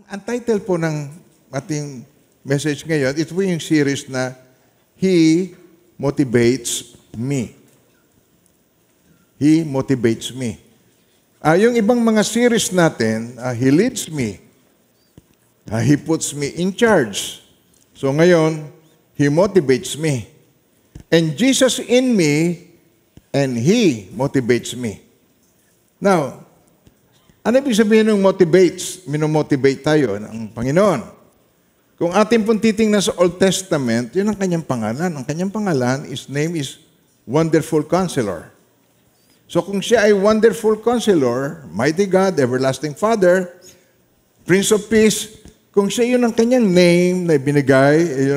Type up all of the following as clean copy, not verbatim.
Ang title po ng ating message ngayon, ito po yung series na He Motivates Me. He motivates me. Yung ibang mga series natin, He leads me. He puts me in charge. So ngayon, He motivates me. And Jesus in me, and He motivates me. Now, ano ibig sabihin ng motivates? Minomotivate tayo ng Panginoon. Kung ating pong titingnan sa Old Testament, yun ang kanyang pangalan. Ang kanyang pangalan, His name is Wonderful Counselor. So kung siya ay Wonderful Counselor, Mighty God, Everlasting Father, Prince of Peace, kung siya yun ang kanyang name na binigay,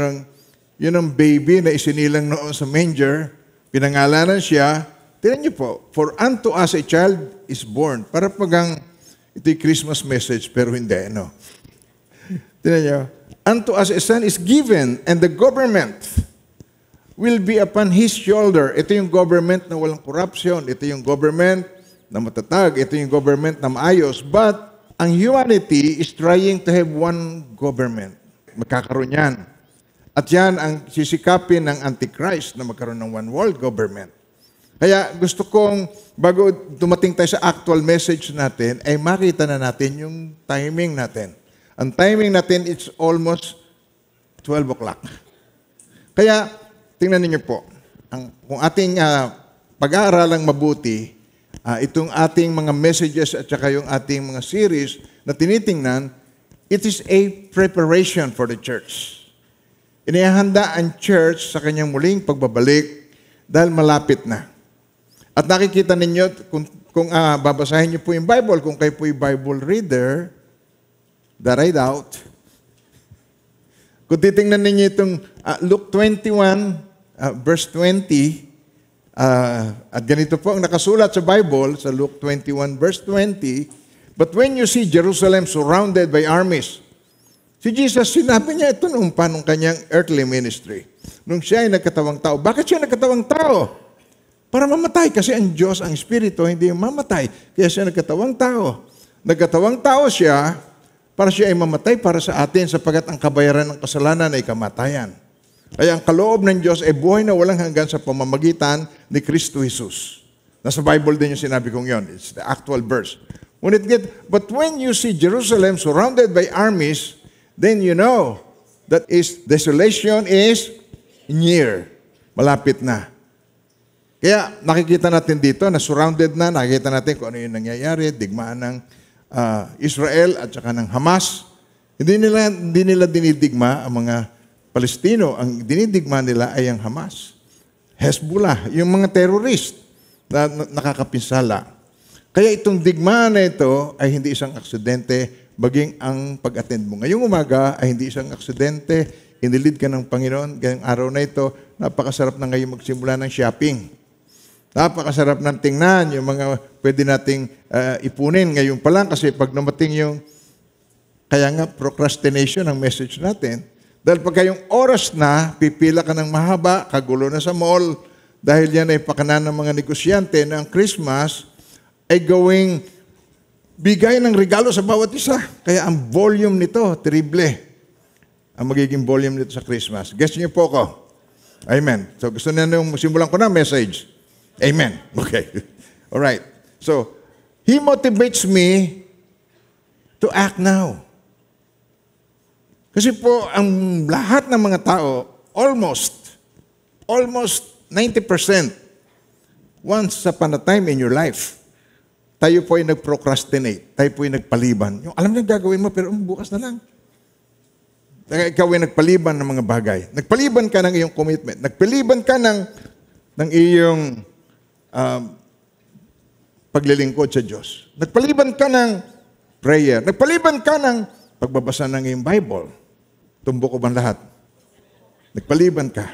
yun ang baby na isinilang noon sa manger, pinangalanan siya, tingnan niyo po, for unto us a child is born. Para pagang ito'y Christmas message, pero hindi, no? Tingnan niyo, unto us a son is given, and the government will be upon His shoulder. Ito yung government na walang corruption. Ito yung government na matatag. Ito yung government na maayos. But ang humanity is trying to have one government. Magkakaroon yan. At yan ang sisikapin ng Antichrist na magkaroon ng one world government. Kaya gusto kong, bago dumating tayo sa actual message natin, ay makita na natin yung timing natin. Ang timing natin, it's almost 12 o'clock. Kaya, tingnan niyo po, kung ating pag-aaralang mabuti, itong ating mga messages at saka yung ating mga series na tinitingnan, it is a preparation for the church. Inihahanda ang church sa kanyang muling pagbabalik dahil malapit na. At nakikita ninyo, kung babasahin niyo po yung Bible, kung kayo po yung Bible reader, the readout, kung titingnan ninyo itong Luke 21, verse 20, at ganito po ang nakasulat sa Bible, sa Luke 21, verse 20, but when you see Jerusalem surrounded by armies, si Jesus, sinabi niya ito nung panong kanyang earthly ministry. Nung siya ay nagkatawang tao. Bakit siya nagkatawang tao? Para mamatay. Kasi ang Diyos, ang Espiritu, hindi mamatay. Kaya siya nagkatawang tao. Nagkatawang tao siya para siya ay mamatay para sa atin sapagkat ang kabayaran ng kasalanan ay kamatayan. Kaya ang kaloob ng Diyos ay buhay na walang hanggan sa pamamagitan ni Kristo Jesus. Nasa Bible din yung sinabi kong yon. It's the actual verse. But when you see Jerusalem surrounded by armies, then you know that desolation is near. Malapit na. Kaya nakikita natin dito na surrounded na, nakikita natin kung ano yung nangyayari, digmaan ng Israel at saka ng Hamas. Hindi nila dinidigma ang mga Palestino. Ang dinidigma nila ay ang Hamas. Hezbollah, yung mga terrorist na nakakapinsala. Kaya itong digmaan na ito ay hindi isang aksidente, baging ang pag-attend mo. Ngayong umaga ay hindi isang aksidente, inilid ka ng Panginoon. Ngayong araw na ito, napakasarap na ngayon magsimula ng shopping. Napakasarap ng tingnan yung mga pwede nating ipunin ngayon pa lang kasi pag namating yung, kaya nga procrastination ang message natin. Dahil pagka yung oras na, pipila ka ng mahaba, kagulo na sa mall, dahil yan ay pakanan ng mga negosyante na ang Christmas ay gawing bigay ng regalo sa bawat isa. Kaya ang volume nito, terrible. Ang magiging volume nito sa Christmas. Guess niyo po ko. Amen. So gusto niyo nung simulan ko na message. Amen. Okay. All right. So, He motivates me to act now. Kasi po, ang lahat ng mga tao, almost 90%, once upon a time in your life, tayo po ay nag-procrastinate, tayo po ay nagpaliban. Yung alam na gagawin mo, pero bukas na lang. Ikaw ay nagpaliban ng mga bagay. Nagpaliban ka ng iyong commitment. Nagpaliban ka ng iyong paglilingkod sa Diyos. Nagpaliban ka ng prayer. Nagpaliban ka ng pagbabasa ng iyong Bible. Tumbok ko ba lahat? Nagpaliban ka.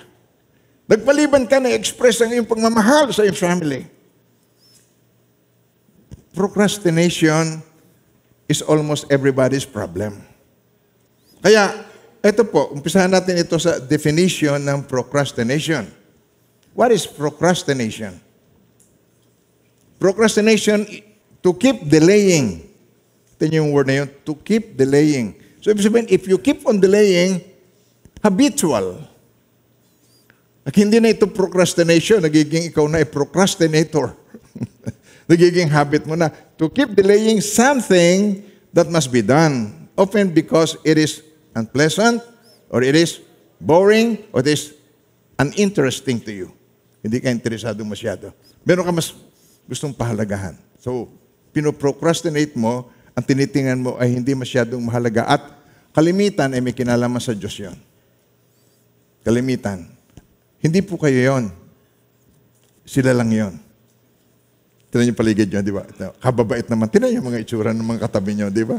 Nagpaliban ka na express ang iyong pagmamahal sa iyong family. Procrastination is almost everybody's problem. Kaya, ito po, umpisahan natin ito sa definition ng procrastination. What is procrastination? Procrastination, to keep delaying. Ito yung word na yun, to keep delaying. So, ibig sabihin, if you keep on delaying, habitual. At hindi na ito procrastination, nagiging ikaw na procrastinator. Nagiging habit mo na to keep delaying something that must be done. Often because it is unpleasant, or it is boring, or it is uninteresting to you. Hindi ka interesado masyado. Meron ka mas gustong pahalagahan. So, pinoprocrastinate mo, ang tinitingnan mo ay hindi masyadong mahalaga. At kalimitan ay may kinalaman sa Diyos yun. Kalimitan. Hindi po kayo yon. Sila lang yon. Tinan yung paligid nyo, di ba? Kababait naman. Tinan yung mga itsura ng mga katabi nyo, di ba?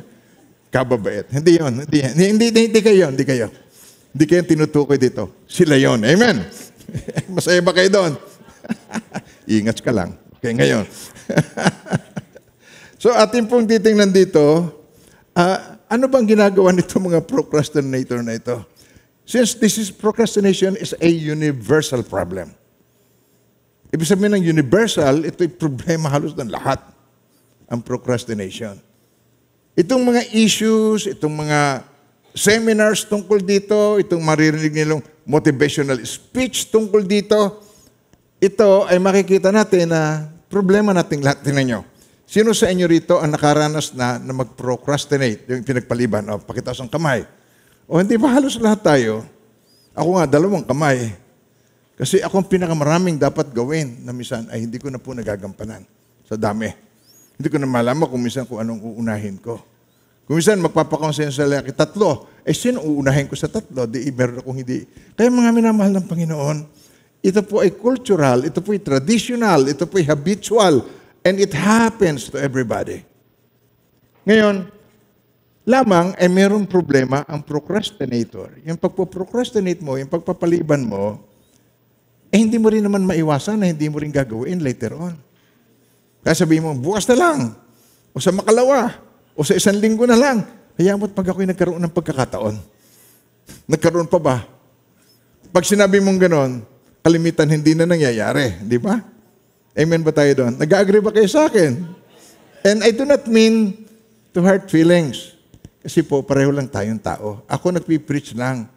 Kababait. Hindi yon. Hindi kayo. Hindi kayo tinutukoy dito. Sila yon. Amen. Masaya ba kayo doon? Ingat ka lang. Okay, ngayon. So, atin pong titingnan dito, ano bang ginagawa nito mga procrastinator na ito? Since procrastination is a universal problem. Ibig sabihin ng universal, ito'y problema halos ng lahat, ang procrastination. Itong mga issues, itong mga seminars tungkol dito, itong maririnig nilang motivational speech tungkol dito, ito ay makikita natin na problema nating lahat. Tingnan nyo. Sino sa inyo rito ang nakaranas na mag-procrastinate, yung pinagpaliban? O, pakitaas ang kamay. O, hindi ba halos lahat tayo? Ako nga, 2 kamay. Kasi ako ang pinakamaraming dapat gawin na minsan ay hindi ko na po nagagampanan sa dami. Hindi ko na malaman kung minsan kung anong uunahin ko. Kung minsan magpapakonsensya lang 3, sino uunahin ko sa 3? Di meron akong hindi. Kaya mga minamahal ng Panginoon, ito po ay cultural, ito po ay traditional, ito po ay habitual, and it happens to everybody. Ngayon, lamang ay mayroong problema ang procrastinator. Yung pagpo-procrastinate mo, yung pagpapaliban mo, hindi mo rin naman maiwasan na hindi mo rin gagawin later on. Kaya sabihin mo, bukas na lang, o sa makalawa, o sa 1 linggo na lang. Kaya mo't pag ako'y nagkaroon ng pagkakataon, nagkaroon pa ba? Pag sinabi mong ganon, kalimitan hindi na nangyayari. Di ba? Amen ba tayo doon? Nag-agree ba kayo sa akin? And I do not mean to hurt feelings. Kasi po, pareho lang tayong tao. Ako nagpipreach lang.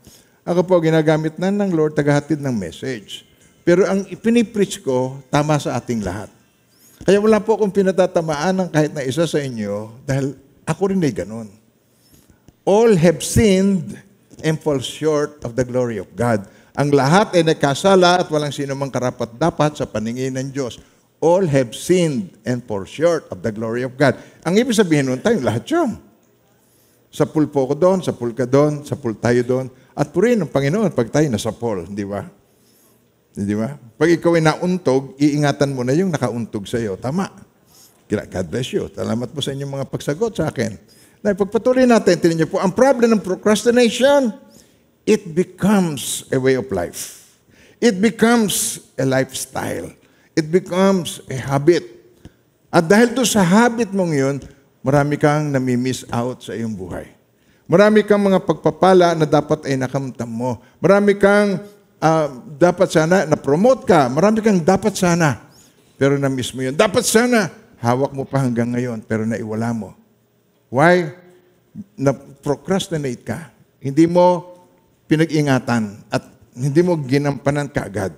Ako po, ginagamit na ng Lord, tagahatid ng message. Pero ang ipinipreach ko, tama sa ating lahat. Kaya wala po akong pinatatamaan ng kahit na isa sa inyo dahil ako rin ay ganun. All have sinned and fall short of the glory of God. Ang lahat ay nagkasala at walang sino mang karapat-dapat sa paningin ng Diyos. All have sinned and fall short of the glory of God. Ang ibig sabihin nun, tayong lahat yun. Sa pool po ko doon, sa pool ka doon, sa pool tayo doon. At purihin ng Panginoon pag tayo nasa pool, di ba? Di ba? Pag ikaw ay nauntog, iingatan mo na yung nakauntog sa iyo. Tama. God bless you. Salamat po sa inyong mga pagsagot sa akin. Na pagpatuloy natin, tinan niyo po, ang problem ng procrastination, it becomes a way of life. It becomes a lifestyle. It becomes a habit. At dahil to sa habit mong yun, marami kang nami-miss out sa iyong buhay. Marami kang mga pagpapala na dapat ay nakamtam mo. Marami kang dapat sana na-promote ka. Marami kang dapat sana. Pero na-miss mo yun. Dapat sana, hawak mo pa hanggang ngayon, pero naiwala mo. Why? Na-procrastinate ka. Hindi mo pinag-ingatan at hindi mo ginampanan kaagad.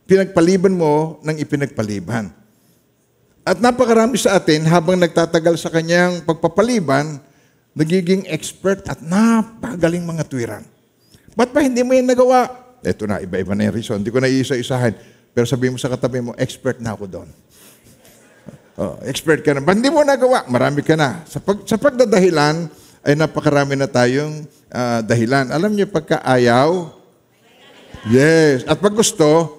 Pinagpaliban mo ng ipinagpaliban. At napakarami sa atin, habang nagtatagal sa kanyang pagpapaliban, nagiging expert at napagaling mga tuwiran. Ba't pa hindi mo yan nagawa? Ito na, iba-iba na yung reason. Hindi ko na iisa-isahin. Pero sabihin mo sa katabi mo, expert na ako doon. Expert ka na. Ba't hindi mo nagawa? Marami ka na. Sa pagdadahilan, ay napakarami na tayong dahilan. Alam niyo, pagka ayaw, yes. At pag gusto,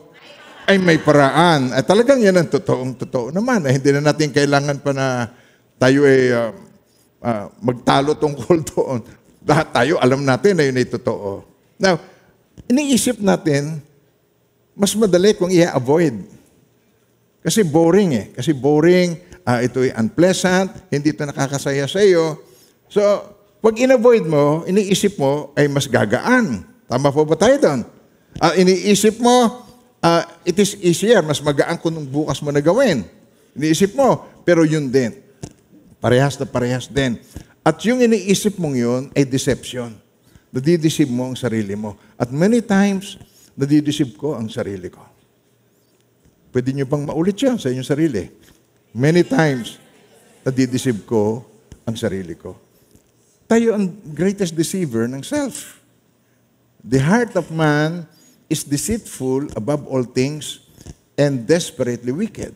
ay may paraan. At talagang yan ang totoo naman. Hindi na natin kailangan pa na tayo ay magtalo tungkol doon. Lahat tayo, alam natin na yun ay totoo. Now, iniisip natin, mas madali kung i-avoid. Kasi boring eh. Kasi boring, ito ay unpleasant, hindi ito nakakasaya sa iyo. So, pag in-avoid mo, iniisip mo, ay mas gagaan. Tama po ba tayo doon? Iniisip mo, it is easier, mas magaan kung bukas mo na gawin. Iniisip mo, pero yun din. Parehas na parehas din. At yung iniisip mong yun ay deception. Nadideceive mo ang sarili mo. At many times, nadideceive ko ang sarili ko. Pwede nyo bang maulit yan sa inyong sarili? Many times, nadideceive ko ang sarili ko. Tayo ang greatest deceiver ng self. The heart of man is deceitful above all things and desperately wicked.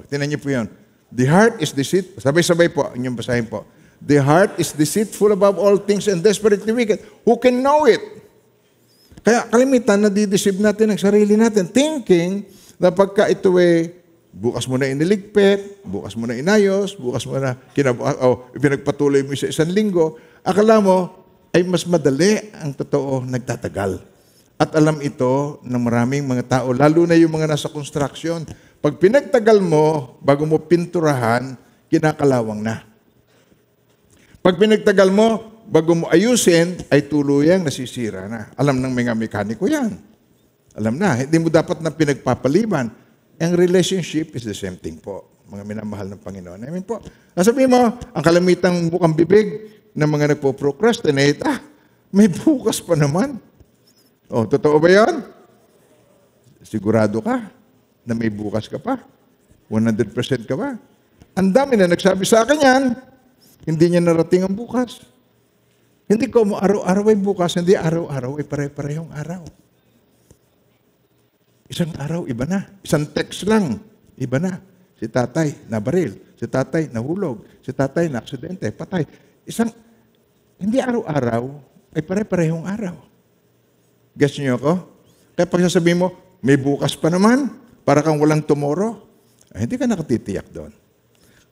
Tinan niyo po yun. The heart is deceitful. Sabay-sabay po, inyong basahin po. The heart is deceitful above all things and desperately wicked. Who can know it? Kaya kalimitan, nadideceive natin ang sarili natin, thinking na pagka ito bukas mo na iniligpit, bukas mo na inayos, bukas mo na pinagpatuloy mo sa 1 linggo, akala mo ay mas madali ang totoo nagtatagal. At alam ito ng maraming mga tao, lalo na yung mga nasa construction. Pag pinagtagal mo, bago mo pinturahan, kinakalawang na. Pag pinagtagal mo, bago mo ayusin, ay tuluyang nasisira na. Alam ng mga mekaniko yan. Alam na, hindi mo dapat na pinagpapaliban. Ang relationship is the same thing po, mga minamahal ng Panginoon. I mean po, sabihin mo, ang kalamitang bukang bibig ng mga nagpo-procrastinate, may bukas pa naman. Totoo ba yan? Sigurado ka na may bukas ka pa? 100% ka ba? Ang dami na nagsabi sa akin yan, hindi niya narating ang bukas. Hindi ko mo araw-araw ay bukas, hindi araw-araw ay pare-parehong araw. Isang araw, iba na. Isang text lang, iba na. Si tatay, nabaril. Si tatay, nahulog. Si tatay, na-aksidente, patay. Hindi araw-araw, ay pare-parehong araw. Guess niyo ako? Kaya pag sasabihin mo, may bukas pa naman, para kang walang tomorrow, hindi ka nakatitiyak doon.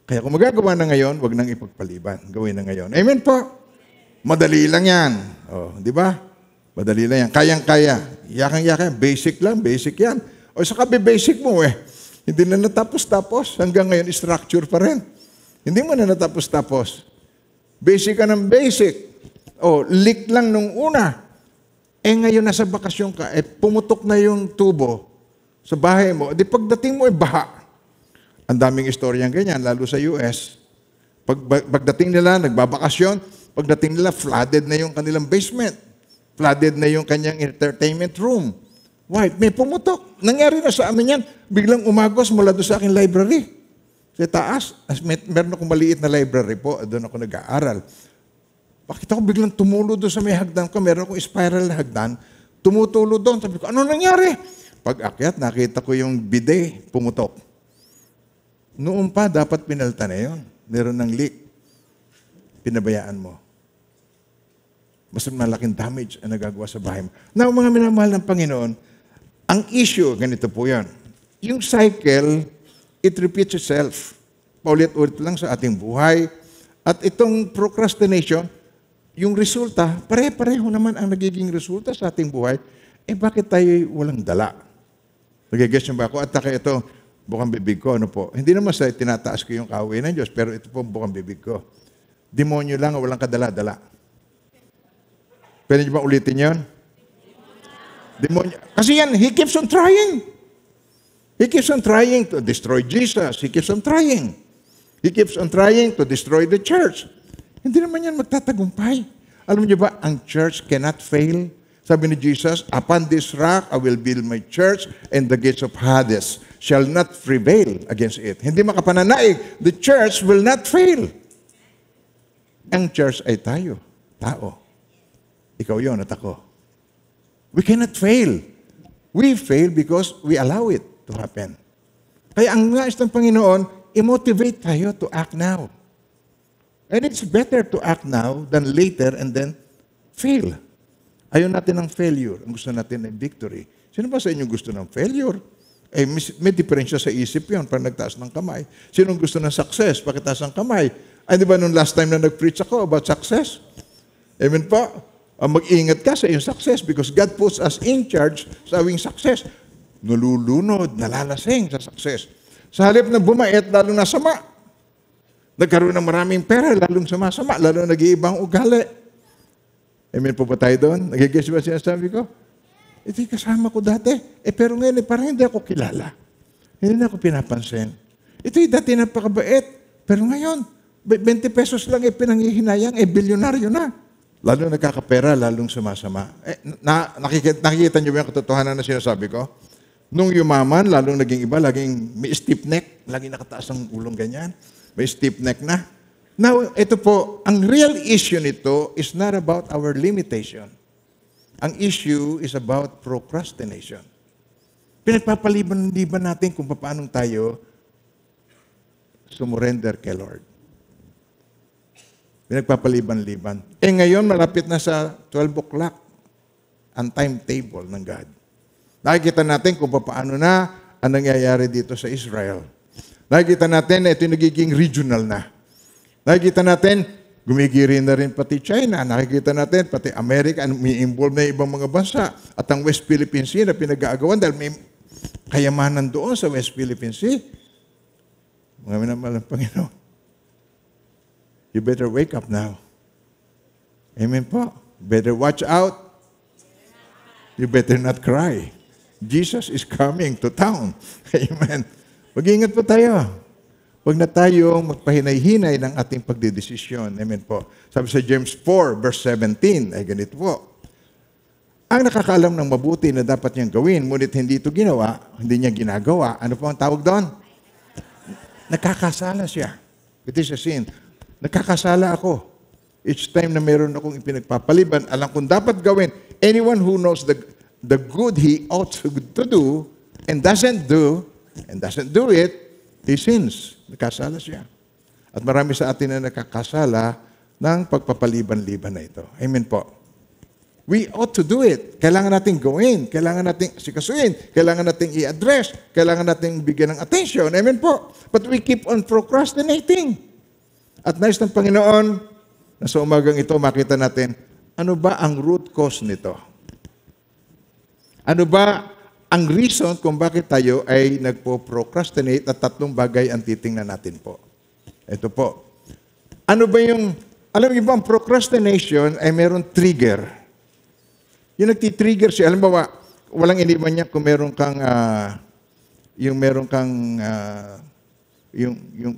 Kaya kung magagawa na ngayon, wag nang ipagpaliban. Gawin na ngayon. Amen po? Madali lang yan. Di ba? Madali lang yan. Kayang-kaya. Yakang-yakang. Basic lang. Basic yan. Saka basic mo Hindi na natapos-tapos. Hanggang ngayon, structure pa rin. Hindi mo na natapos-tapos. Basic ka ng basic. Leak lang nung una. Ngayon nasa bakasyon ka, pumutok na yung tubo sa bahay mo. Di pagdating mo, baha. Ang daming istoryang ganyan, lalo sa US. Pagdating nila, nagbabakasyon, pagdating nila, flooded na yung kanilang basement. Flooded na yung kanyang entertainment room. Why? May pumutok. Nangyari na sa amin yan. Biglang umagos mula doon sa aking library. Sa taas. Meron akong maliit na library po. Doon ako nag-aaral. Bakit ako biglang tumulo doon sa may hagdan ko? Meron akong spiral na hagdan. Tumutulo doon. Sabi ko, ano nangyari? Pag akyat, nakita ko yung bidet. Pumutok. Noon pa, dapat pinalta na yun. Meron ng leak. Pinabayaan mo. Mas malaking damage ang nagagawa sa bahay mo. Now, mga minamahal ng Panginoon, ang issue, ganito po yan. Yung cycle, it repeats itself. Paulit-ulit lang sa ating buhay. At itong procrastination, yung resulta, pare-pareho naman ang nagiging resulta sa ating buhay. Bakit tayo walang dala? Nagigess niyo ba ako? At ito, bukang bibig ko, ano po? Hindi naman sa tinataas ko yung kaaway ng Diyos, pero ito po bukang bibig ko. Demonyo lang o walang kadala-dala. Pwede niyo ba ulitin yun? Demonyo. Kasi yan, he keeps on trying. He keeps on trying to destroy Jesus. He keeps on trying. He keeps on trying to destroy the church. Hindi naman yan magtatagumpay. Alam niyo ba, ang church cannot fail. Sabi ni Jesus, upon this rock I will build my church and the gates of Hades shall not prevail against it. Hindi makapananaig. The church will not fail. Ang church ay tayo. Tao. Ikaw yun at ako. We cannot fail. We fail because we allow it to happen. Kaya ang nais ng Panginoon, i-motivate tayo to act now. And it's better to act now than later and then fail. Ayaw natin ng failure. Ang gusto natin ay victory. Sino ba sa inyo gusto ng failure? May diferensya sa isip yun pag nagtaas ng kamay. Sino gusto ng success? Pagkataas ng kamay. Di ba nung last time na nag-preach ako about success? Amen po? Mag-ingat ka sa iyong success because God puts us in charge sa awing success. Nalulunod, nalalasing sa success. Sa halip na bumait, lalong nasama. Nagkaroon ng maraming pera, lalong sumasama, lalong nag-iibang ugali. Amen po ba tayo doon? Nagigess ba sinasabi ko? Ito yung kasama ko dati. Pero ngayon, parang hindi ako kilala. Hindi na ako pinapansin. Ito yung dati napakabait. Pero ngayon, 20 pesos lang pinanghihinayang, bilyonaryo na. Lalo nagkakapera, lalong sumasama. Nakikita niyo ba yung katotohanan na sinasabi ko? Nung yumaman, lalong naging iba, laging may stiff neck, laging nakataas ang ulong ganyan, may stiff neck na. Now, ito po, ang real issue nito is not about our limitation. Ang issue is about procrastination. Pinagpapaliban-liban natin kung paano tayo sumurrender kay Lord. Pinagpapaliban-liban. Ngayon, malapit na sa 12 o'clock ang timetable ng God. Nakikita natin kung paano na ang nangyayari dito sa Israel. Nakikita natin na ito nagiging regional na. Nakikita natin, gumigiri na rin pati China. Nakikita natin, pati Amerika, may involve na ibang mga bansa. At ang West Philippine Sea na pinag-aagawan dahil may kayamanan doon sa West Philippine Sea. Mga minamahal ng Panginoon. You better wake up now. Amen po. Better watch out. You better not cry. Jesus is coming to town. Amen. Mag-iingat po tayo. Huwag na tayong magpahinay-hinay ng ating pagdidesisyon. Amen po. Sabi sa James 4, verse 17, ay ganito po. Ang nakakaalam ng mabuti na dapat niyang gawin, ngunit hindi ito ginawa, hindi niya ginagawa, ano po ang tawag doon? Nakakasala siya. It is a sin. Nakakasala ako. Each time na meron akong ipinagpapaliban, alam kong dapat gawin. Anyone who knows the good he ought to do and doesn't do it, he sins. Nakasala siya. At marami sa atin na nakakasala ng pagpapaliban-liban na ito. Amen po. We ought to do it. Kailangan natin gawin. Kailangan natin sikasuin. Kailangan natin i-address. Kailangan natin bigyan ng attention. Amen po. But we keep on procrastinating. At nais ng Panginoon na sa umagang ito makita natin, ano ba ang root cause nito? Ano ba ang reason kung bakit tayo ay nagpo-procrastinate at tatlong bagay ang titingnan natin po? Ito po. Ano ba yung, alam niyo ba ang procrastination ay meron trigger. Yung nagtitrigger siya, alam ba, walang iniwan niya kung meron kang, yung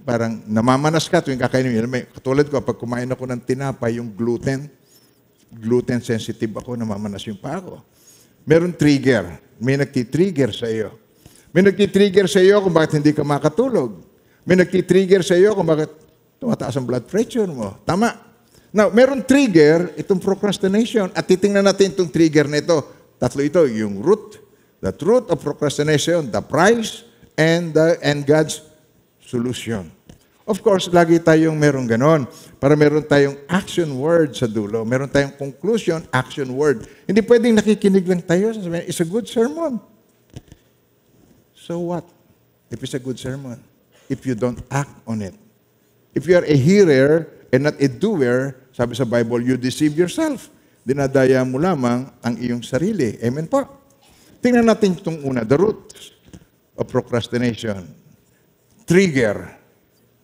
parang namamanas ka tuwing kakainin mo. Katulad ko, pag kumain ako ng tinapay, yung gluten sensitive ako, namamanas yung pa ako. Meron trigger. May nagtitrigger sa iyo. May nagtitrigger sa iyo kung bakit hindi ka makatulog. May nagtitrigger sa iyo kung bakit tumataas ang blood pressure mo. Tama. Now, meron trigger, itong procrastination. At titingnan natin itong trigger na ito. Tatlo ito, yung root, the root of procrastination, the price, and God's solution. Of course, lagi tayong meron ganon. Para meron tayong action word sa dulo. Meron tayong conclusion, action word. Hindi pwedeng nakikinig lang tayo. Sasabihin, it's a good sermon. So what? If it's a good sermon, if you don't act on it. If you are a hearer and not a doer, sabi sa Bible, you deceive yourself. Dinadaya mo lamang ang iyong sarili. Amen po. Tingnan natin itong una, the root of procrastination. Trigger.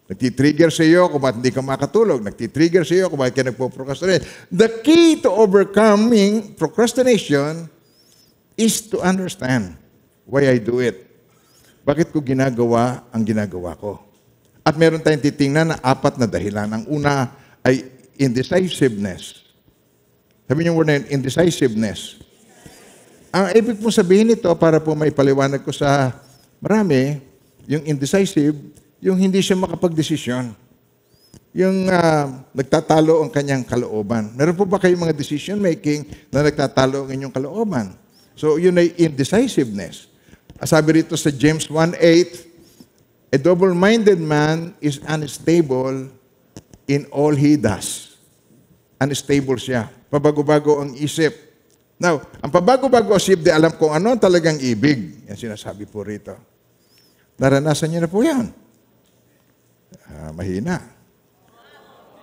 Nagtitrigger sa iyo kung bakit hindi ka makatulog. Nagtitrigger sa iyo kung bakit ka nagpo-procrastinate. The key to overcoming procrastination is to understand why I do it. Bakit ko ginagawa ang ginagawa ko? At meron tayong titingnan na 4 na dahilan. Ang una ay indecisiveness. Sabi niyo word na yun, indecisiveness. Ang ibig pong sabihin nito, para po maipaliwanag ko sa marami, yung indecisive, yung hindi siya makapag-desisyon. Yung nagtatalo ang kanyang kalooban. Meron po ba kayong mga decision making na nagtatalo ang inyong kalooban? So, yun ay indecisiveness. Sabi rito sa James 1:8, a double-minded man is unstable in all he does. Unstable siya. Pabago-bago ang isip. Now, ang pabago-bago isip, di alam kung ano talagang ibig. Yan sinasabi po rito. Naranasan niyo na po yan. Mahina.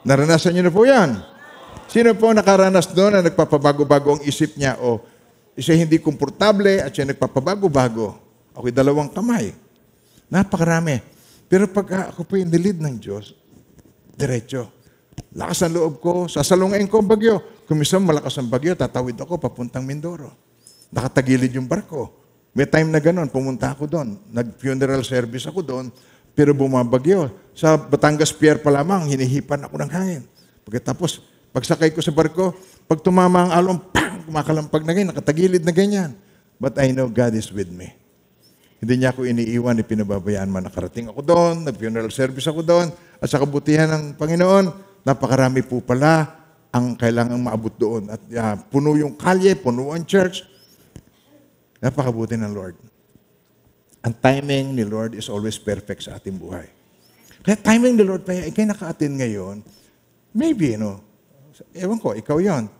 Naranasan niyo na po yan. Sino po nakaranas doon na nagpapabago-bago ang isip niya o siya hindi komportable at siya nagpapabago-bago? Ako'y 2 kamay. Napakarami. Pero pag ako po yung nilid ng Diyos, diretso. Lakas ang loob ko, sasalungain ko ang bagyo. Kung minsan malakas ang bagyo, tatawid ako papuntang Mindoro. Nakatagilid yung barko. May time na gano'n, pumunta ako doon. Nag-funeral service ako doon. pero bumabagyo. Sa Batangas Pier pa lamang, hinihipan ako ng hangin. Pagkatapos, pagsakay ko sa barko, pag tumama ang alon, pang! Kumakalampag na ganyan, nakatagilid na ganyan. But I know God is with me. Hindi niya ako iniiwan, ipinababayaan man. Nakarating ako doon, nag-funeral service ako doon, at sa kabutihan ng Panginoon, napakarami po pala ang kailangang maabot doon. At puno yung kalye, puno ang church. Napakabuti ng Lord. Ang timing ni Lord is always perfect sa ating buhay. Kaya timing ni Lord, kaya ikay naka-attend ngayon, maybe, ewan ko, ikaw yon.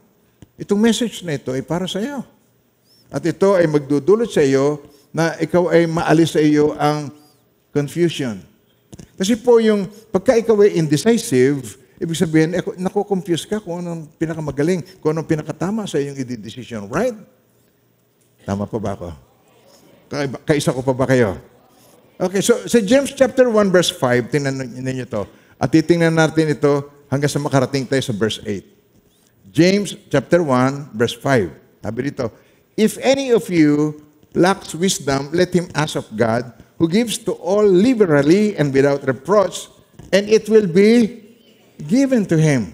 Itong message na ito ay para sa iyo. At ito ay magdudulot sa iyo na ikaw ay maalis sa iyo ang confusion. Kasi po yung, pagka ikaw ay indecisive, ibig sabihin, naku-confuse ka kung anong pinakamagaling, kung anong pinakatama sa iyong i-decision. Right? Tama pa ba ako? Kaisa ko pa ba kayo? Okay, so sa James chapter 1 verse 5, tingnan ninyo ito. At titingnan natin ito hanggang sa makarating tayo sa verse 8. James chapter 1 verse 5. Sabi dito, if any of you lacks wisdom, let him ask of God, who gives to all liberally and without reproach, and it will be given to him.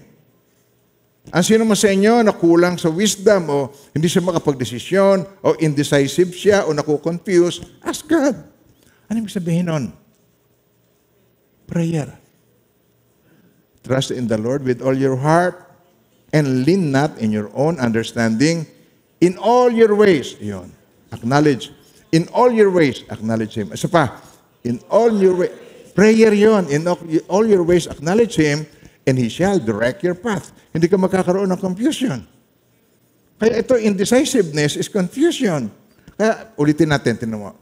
Ang sino man sa inyo na kulang sa wisdom o hindi siya makapagdesisyon o indecisive siya o naku-confuse, ask God. Ano ibig sabihin nun? Prayer. Trust in the Lord with all your heart and lean not in your own understanding. In all your ways, yun, acknowledge. In all your ways, acknowledge Him. Isa pa, in all your ways, prayer yun. In all your ways, acknowledge Him, and He shall direct your path. Hindi ka magkakaroon ng confusion. Kaya ito, indecisiveness is confusion. Kaya, ulitin natin, tinan mo.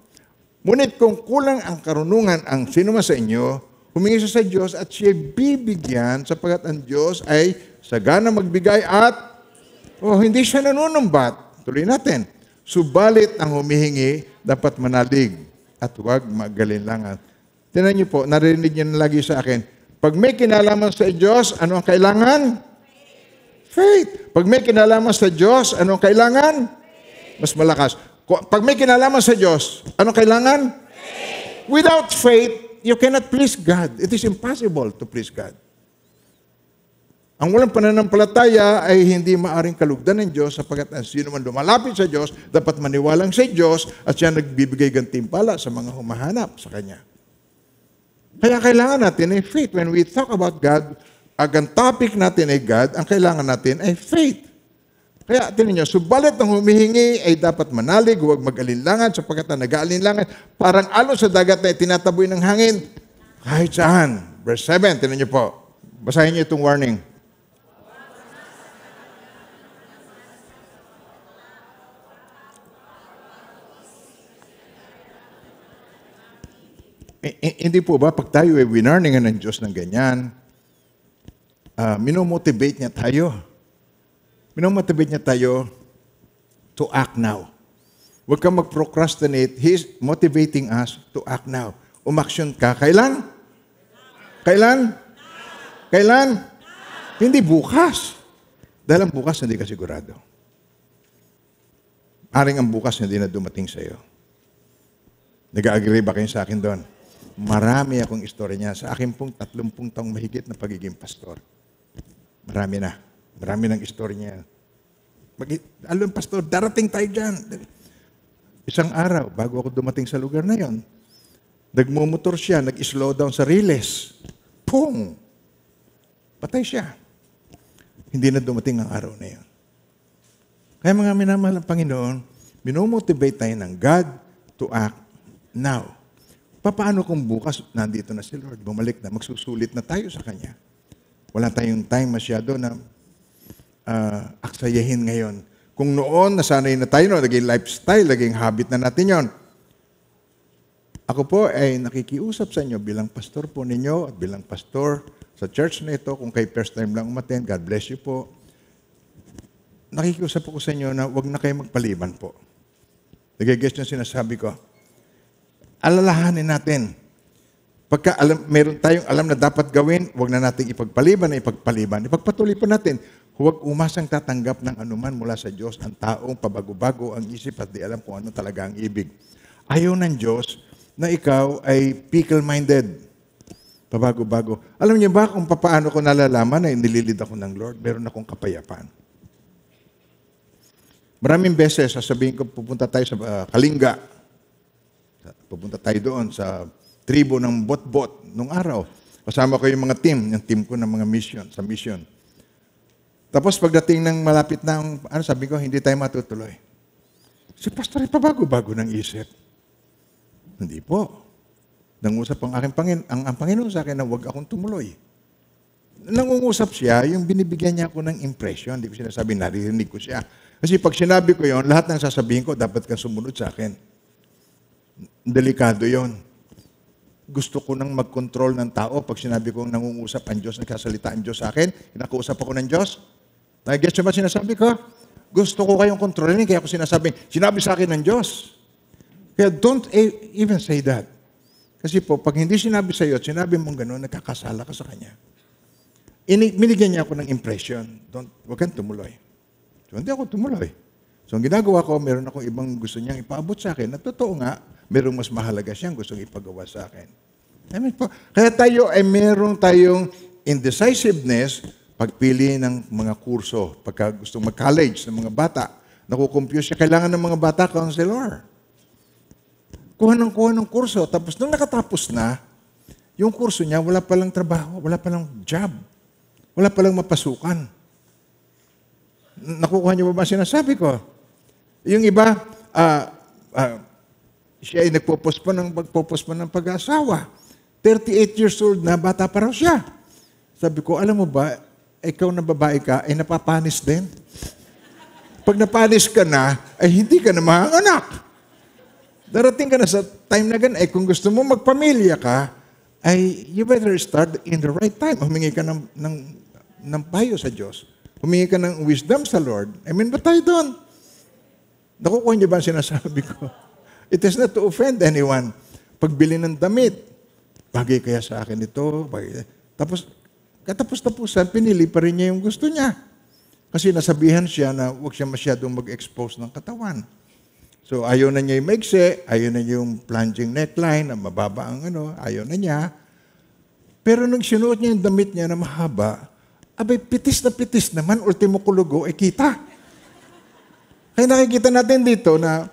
Ngunit kung kulang ang karunungan ang sino man sa inyo, humingi siya sa Diyos at siya bibigyan sapagkat ang Diyos ay sagana magbigay at hindi siya nanunumbat. Tuloy natin. Subalit ang humihingi dapat manalig at huwag magalinlangan. Tingnan niyo po, narinig niyo na lagi sa akin, pag may kinalaman sa Diyos, ano ang kailangan? Faith. Pag may kinalaman sa Diyos, ano ang kailangan? Mas malakas. Pag may kinalaman sa Diyos, ano kailangan? Faith. Without faith, you cannot please God. It is impossible to please God. Ang walang pananampalataya ay hindi maaring kalugdan ng Diyos sapagkat ang sino man lumalapit sa Diyos, dapat maniwalang sa Diyos at siya nagbibigay gantimpala sa mga humahanap sa Kanya. Kaya kailangan natin ay faith. When we talk about God, ang topic natin ay God, ang kailangan natin ay faith. Kaya tinan niyo, subalit ang humihingi ay dapat manalig, huwag mag-alinlangan sapagkat ang nag-aalinlangan, parang alon sa dagat na tinataboy ng hangin, kahit saan. Verse 7, tinan niyo po. Basahin niyo itong warning. Hindi po ba, pag tayo ay winarningan ng Diyos ng ganyan, minomotivate niya tayo. Minomotivate niya tayo to act now. Huwag kang mag-procrastinate. He's motivating us to act now. Umaksyon ka. Kailan? Kailan? Kailan? Hindi bukas. Dahil ang bukas, hindi ka sigurado. Aring ang bukas, hindi na dumating sa iyo. Nag-agree ba kayo sa akin doon? Marami akong istorya niya. Sa akin pong 30 taong mahigit na pagiging pastor. Marami na. Marami ng istorya niya. Alam, pastor, darating tayo dyan. Isang araw, bago ako dumating sa lugar na yon, nagmumotor siya, nag-slow down sa riles. Pung! Patay siya. Hindi na dumating ang araw na yon. Kaya mga minamahal ng Panginoon, minomotivate tayo ng God to act now. Paano kung bukas nandito na si Lord, bumalik na, magsusulit na tayo sa Kanya? Wala tayong time masyado na aksayahin ngayon. Kung noon, nasanay na tayo, naging lifestyle, naging habit na natin yon. Ako po ay nakikiusap sa inyo bilang pastor po ninyo at bilang pastor sa church na ito. Kung kayo first time lang umattend, God bless you po. Nakikiusap po ko sa inyo na huwag na kayo magpaliban po. Nagigess yung sinasabi ko. Alalahanin natin. Pagka meron tayong alam na dapat gawin, huwag na natin ipagpaliban na ipagpaliban. Ipagpatuloy po natin. Huwag umasang tatanggap ng anuman mula sa Diyos ang taong pabago-bago ang isip at di alam kung ano talaga ang ibig. Ayaw ng Diyos na ikaw ay fickle-minded. Pabago-bago. Alam niyo ba kung paano ko nalalaman na nililid ako ng Lord? Meron akong kapayapaan. Maraming beses, sasabihin ko, pupunta tayo sa Kalinga. Pupunta tayo doon sa tribo ng Bot-Bot nung araw. Kasama ko yung mga yung team ko ng mga sa mission. Tapos pagdating ng malapit na, sabi ko, hindi tayo matutuloy. Si Pastor, pabago-bago ng isip. Hindi po. Nangusap ang Panginoon sa akin na huwag akong tumuloy. Nangungusap siya, yung binibigyan niya ako ng impression. Hindi ko sinasabi, naririnig ko siya. Kasi pag sinabi ko yon, lahat ng sasabihin ko, dapat kang sumunod sa akin. Delikado yon. Gusto ko nang mag-control ng tao. Pag sinabi ko nangungusap ang Diyos, nagkasalita ang Diyos sa akin, inakuusap ako ng Diyos. Nag-guess ba sinasabi ko? Gusto ko kayong kontrolin, kaya ako sinabi sa akin ng Diyos. Kaya don't even say that. Kasi po, pag hindi sinabi sa iyo at sinabi mong gano'n, nagkakasala ka sa Kanya. Binigyan niya ako ng impression. Huwag kang tumuloy. So, hindi ako tumuloy. So, ang ginagawa ko, meron akong ibang gusto niyang ipaabot sa akin. At totoo nga, merong mas mahalaga siyang gustong ipagawa sa akin. Amen po. Kaya tayo ay meron tayong indecisiveness pagpili ng mga kurso. Pagka gustong mag-college ng mga bata, nakukompuse siya. Kailangan ng mga bata, counselor. Kuha ng kurso. Tapos nung nakatapos na, yung kurso niya, wala palang trabaho, wala palang job, wala palang mapasukan. Nakukuha niyo ba sinasabi ko? Yung iba, siya ay magpopostpone ng pag-aasawa. 38 years old na, bata pa raw siya. Sabi ko, alam mo ba, ikaw na babae ka, ay napapanis din. Pag napanis ka na, ay hindi ka na mahanganak. Darating ka na sa time na ganun, kung gusto mo magpamilya ka, ay you better start in the right time. Humingi ka ng payo sa Diyos. Humingi ka ng wisdom sa Lord. Amen ba tayo doon? Nakukuha niyo ba ang sinasabi ko? It is not to offend anyone. Pagbili ng damit, bagay kaya sa akin ito. Tapos, katapos-tapusan, pinili pa rin niya yung gusto niya. Kasi nasabihan siya na huwag siya masyadong mag-expose ng katawan. So, ayaw na niya yung maigsi, ayaw na niya yung plunging neckline, na mababa ang ayaw na niya. Pero nung sinuot niya yung damit niya na mahaba, abay, pitis naman, ultimo kulugo, kita. Kaya nakikita natin dito na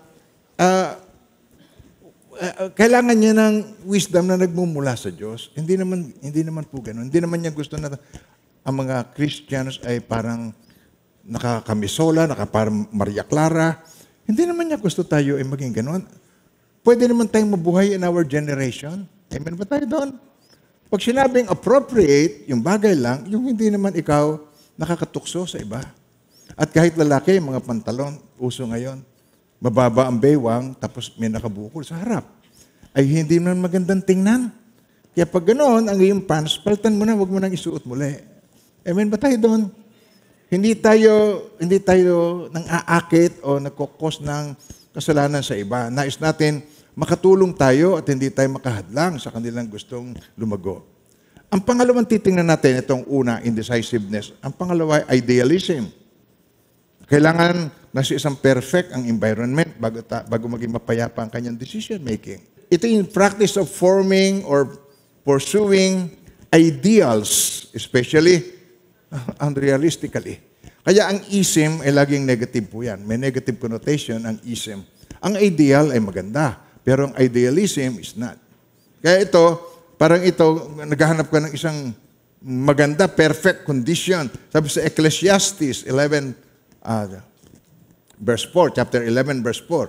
kailangan niya ng wisdom na nagmumula sa Diyos. Hindi naman po ganun. Hindi naman niya gusto na ang mga Christians ay parang nakakamisola, parang Maria Clara. Hindi naman niya gusto tayo ay maging gano'n. Pwede naman tayong mabuhay in our generation. Amen ba tayo doon? Pag sinabing appropriate, yung bagay lang, yung hindi naman ikaw nakakatukso sa iba. At kahit lalaki, mga pantalon, uso ngayon, mababa ang baywang, tapos may nakabukol sa harap. Ay hindi naman magandang tingnan. Kaya pag ganoon, ang iyong pants, palitan mo na, huwag mo nang isuot muli. Amen ba tayo doon? Hindi tayo nang aakit o nagkokos ng kasalanan sa iba. Nais natin makatulong tayo at hindi tayo makahadlang sa kanilang gustong lumago. Ang pangalawang titingnan natin, itong una, indecisiveness. Ang pangalawa, idealism. Kailangan nasa isang perfect ang environment bago maging mapayapa ang kanyang decision making. Ito yung practice of forming or pursuing ideals, especially unrealistically. Kaya ang ism ay laging negative po yan. May negative connotation ang ism. Ang ideal ay maganda, pero ang idealism is not. Kaya naghahanap ka ng isang maganda, perfect condition. Sabi sa Ecclesiastes 11, verse 4, chapter 11, verse 4.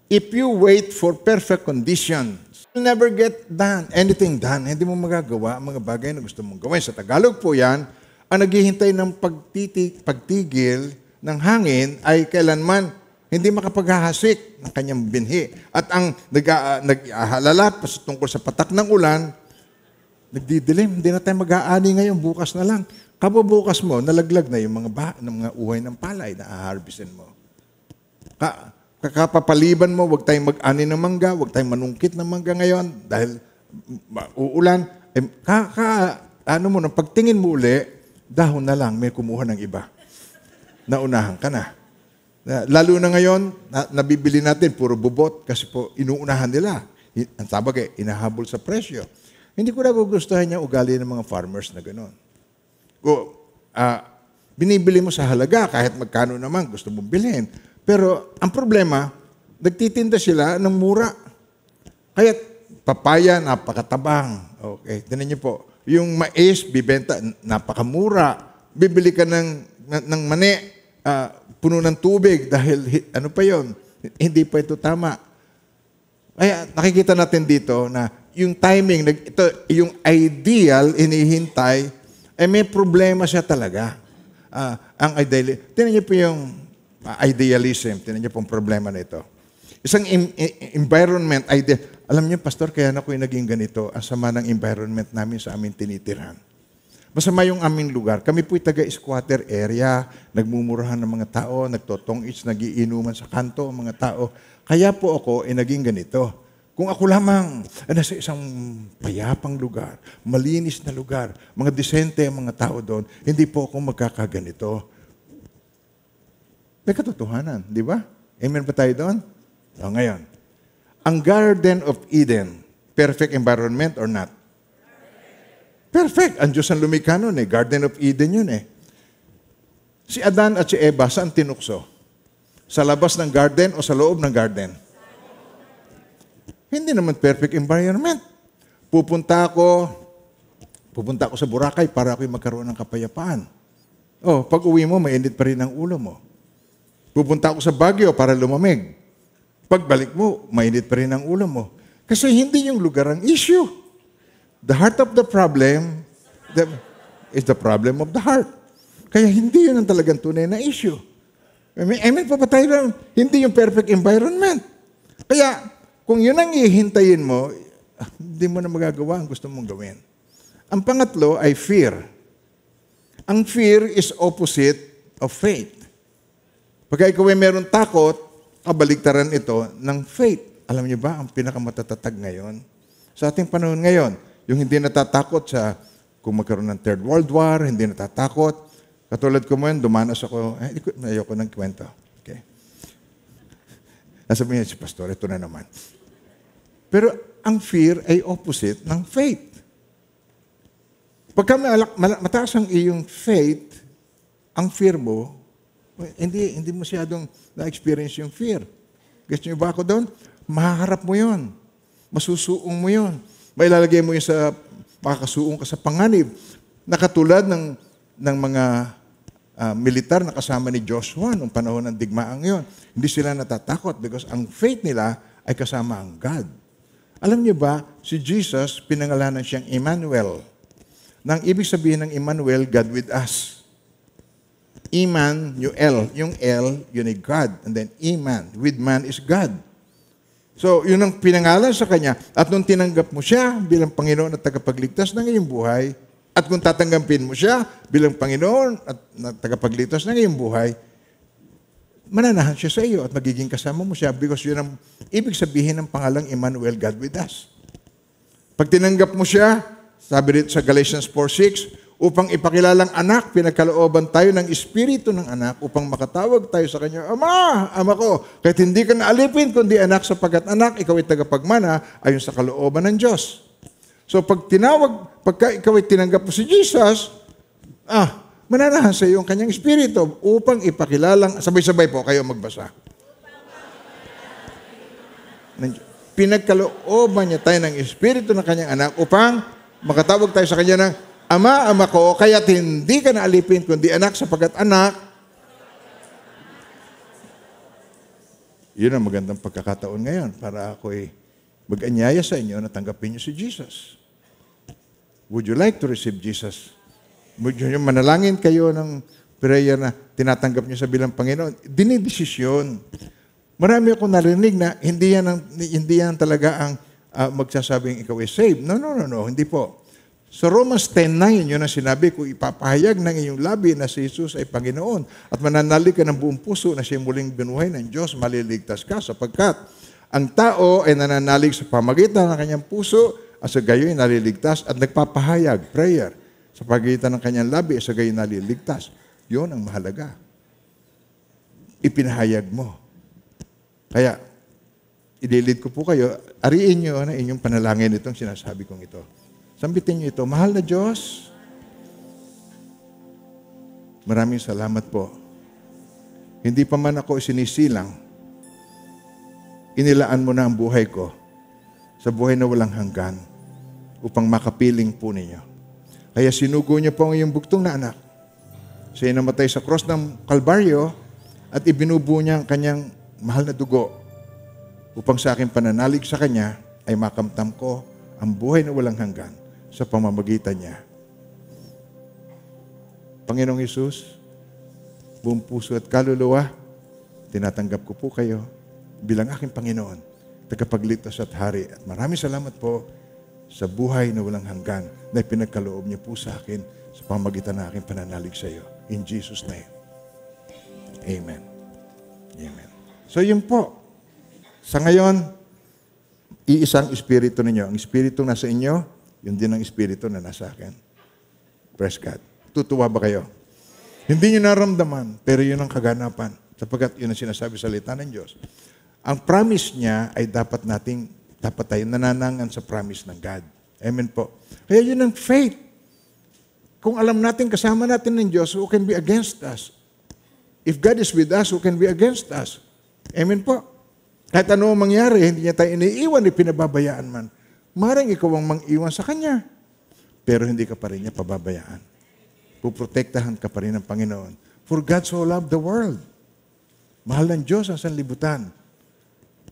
If you wait for perfect conditions, you'll never get anything done. Hindi mo magagawa ang mga bagay na gusto mong gawin. Sa Tagalog po yan, ang naghihintay ng pagtigil ng hangin ay kailanman hindi makapaghahasik ng kanyang binhi. At ang nag-ahalala tungkol sa patak ng ulan, nagdidilim, hindi na tayo mag-aani ngayon, bukas na lang. Kabubukas mo, nalaglag na yung mga uhay ng palay na aharbisin mo. Kakapapaliban mo, huwag tayong mag-ani ng mangga, huwag tayong manungkit ng mangga ngayon dahil uulan. Nang pagtingin mo uli, dahon na lang, may kumuha ng iba. Naunahan ka na. Lalo na ngayon, nabibili natin, puro bubot, kasi po, inuunahan nila. Ang sabagay, inahabol sa presyo. Hindi ko nagugustuhan yung ugali ng mga farmers na gano'n. Kung binibili mo sa halaga, kahit magkano naman gusto mong bilhin. Pero ang problema, nagtitinda sila ng mura. Kaya papaya, napakatabang. Okay, tinan niyo po. Yung mais, bibenta, napakamura. Bibili ka ng mani, puno ng tubig dahil ano pa yon? Hindi pa ito tama. Kaya nakikita natin dito na yung timing, ito, yung ideal, inihintay, may problema siya talaga. Ang tingnan niyo po yung idealism, tingnan niyo po ang problema na ito. Isang environment, alam niyo, Pastor, kaya na ako yung naging ganito, ang sama ng environment namin sa aming tinitirhan. Masama yung aming lugar. Kami po'y taga-squatter area, nagmumurahan ng mga tao, nagtotong-its, nagiinuman sa kanto ang mga tao. Kaya po ako naging ganito. Kung ako lamang nasa isang payapang lugar, malinis na lugar, mga disente ang mga tao doon, hindi po ako magkakaganito. May katotohanan, di ba? Amen ba tayo doon? So, ngayon, ang Garden of Eden, perfect environment or not? Perfect. Ang Diyos ang lumikha nun eh. Garden of Eden yun eh. Si Adan at si Eva, saan tinukso? Sa labas ng garden o sa loob ng garden? Hindi naman perfect environment. Pupunta ako sa Boracay para ako'y magkaroon ng kapayapaan. Pag uwi mo, mainit pa rin ang ulo mo. Pupunta ako sa Baguio para lumamig. Pagbalik mo, mainit pa rin ang ulo mo. Kasi hindi yung lugar ang issue. The heart of the problem is the problem of the heart. Kaya hindi yun ang talagang tunay na issue. Amen pa ba tayo lang? Hindi yung perfect environment. Kaya, kung yun ang ihintayin mo, hindi mo na magagawa ang gusto mong gawin. Ang pangatlo ay fear. Ang fear is opposite of faith. Pagka ikaw ay meron takot, kabaligtaran ito ng faith. Alam niyo ba, ang pinakamatatag ngayon, sa ating panahon ngayon, yung hindi natatakot sa kung magkaroon ng Third World War, hindi natatakot. Katulad ko mo yun, dumanas ako, ayoko ng kwento. Okay. Nasabi niya si Pastor, ito na naman. Pero ang fear ay opposite ng faith. Pagka mataas ang iyong faith, ang fear mo, hindi masyadong na-experience yung fear. Gusto niyo ba ako doon? Mahaharap mo yon. Masusuong mo yon. Mailalagay mo yun sa, makakasuong ka sa panganib. Nakatulad ng mga militar na kasama ni Joshua noong panahon ng digmaang yon. Hindi sila natatakot because ang faith nila ay kasama ang God. Alam niyo ba, si Jesus, pinangalanan siyang Emmanuel. Nang ibig sabihin ng Emmanuel, God with us. Iman, yung L. Yung L, yun ay God. And then Iman, with man is God. So, yun ang pinangalan sa Kanya. At nung tinanggap mo siya bilang Panginoon at tagapagligtas ng iyong buhay, at kung tatanggapin mo siya bilang Panginoon at tagapagligtas ng iyong buhay, mananahan siya sa iyo at magiging kasama mo siya because yun ang ibig sabihin ng pangalang Emmanuel, God with us. Pag tinanggap mo siya, sabi dito sa Galatians 4:6, upang ipakilalang anak, pinagkalooban tayo ng Espiritu ng anak upang makatawag tayo sa Kanya, Ama ko, kahit hindi ka naalipin, kundi anak sapagkat anak, ikaw ay tagapagmana ayon sa kalooban ng Diyos. So pagka ikaw ay tinanggap mo si Jesus, mananahan sa iyo ang Kanyang Espiritu upang ipakilalang, sabay-sabay po kayo magbasa. Pinagkalooban niya tayo ng Espiritu ng Kanyang anak upang makatawag tayo sa Kanya ng Ama ko, kaya't hindi ka naalipin, kundi anak sapagkat anak. Yun ang magandang pagkakataon ngayon para ako'y mag-anyaya sa inyo na tanggapin niyo si Jesus. Would you like to receive Jesus? Would you manalangin kayo ng prayer na tinatanggap niyo sa bilang Panginoon? Dinidesisyon. Marami akong narinig na hindi yan talaga ang magsasabing ikaw ay saved. No, hindi po. Sa Romans 10:9, yun ang sinabi ko, ipapahayag ng iyong labi na si Jesus ay Panginoon at mananalig ka ng buong puso na siya muling binuhay ng Diyos, maliligtas ka sapagkat ang tao ay nananalig sa pamagitan ng kanyang puso at sa gayo'y naliligtas at nagpapahayag, prayer, sa pagitan ng kanyang labi at sa gayo'y naliligtas. Yun ang mahalaga. Ipinahayag mo. Kaya, ililid ko po kayo, ariin nyo na inyong panalangin itong sinasabi kong ito. Sambitin niyo ito, mahal na Diyos, maraming salamat po. Hindi pa man ako sinisilang, inilaan mo na ang buhay ko sa buhay na walang hanggan upang makapiling po ninyo. Kaya sinugo niyo po ang iyong bugtong na anak. Siya ay namatay sa cross ng Kalbaryo at ibinubuo niya ang kanyang mahal na dugo upang sa aking pananalig sa kanya ay makamtam ko ang buhay na walang hanggan sa pamamagitan niya. Panginoong Hesus, buong puso at kaluluwa, tinatanggap ko po kayo bilang aking Panginoon, tagapagligtas at hari. At maraming salamat po sa buhay na walang hanggan na pinagkaloob niyo po sa akin sa pamamagitan ng aking pananalig sa iyo. In Jesus' name. Amen. Amen. So yun po. Sa ngayon, iisang espiritu ninyo. Ang espiritu nasa inyo, yun din ang espiritu na nasa akin. Praise God. Tutuwa ba kayo? Hindi nyo naramdaman, pero yun ang kaganapan. Sapagkat yun ang sinasabi sa salita ng Diyos. Ang promise niya ay dapat tayo nananangan sa promise ng God. Amen po. Kaya yun ang faith. Kung alam natin, kasama natin ng Diyos, who can be against us? If God is with us, who can be against us? Amen po. Kahit ano ang mangyari, hindi niya tayo iniiwan, pinababayaan man. Maring ikaw ang mang-iwan sa Kanya. Pero hindi ka pa rin niya pababayaan. Puprotektahan ka pa rin ng Panginoon. For God so loved the world. Mahal ng Diyos ang sanlibutan.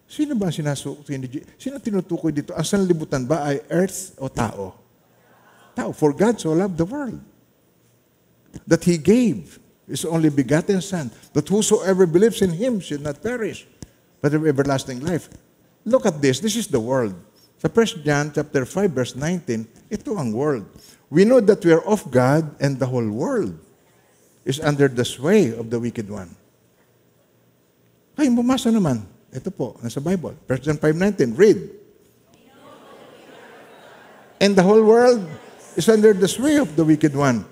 Sino ba sino tinutukoy dito? Ang sanlibutan ba ay earth o tao? Tao. For God so loved the world that He gave His only begotten Son, that whosoever believes in Him should not perish, but have everlasting life. Look at this. This is the world. Sa 1 John chapter 5, verse 19, ito ang world. We know that we are of God and the whole world is under the sway of the wicked one. Ay, bumasa naman. Ito po, nasa Bible. 1 John 5:19, read. And the whole world is under the sway of the wicked one.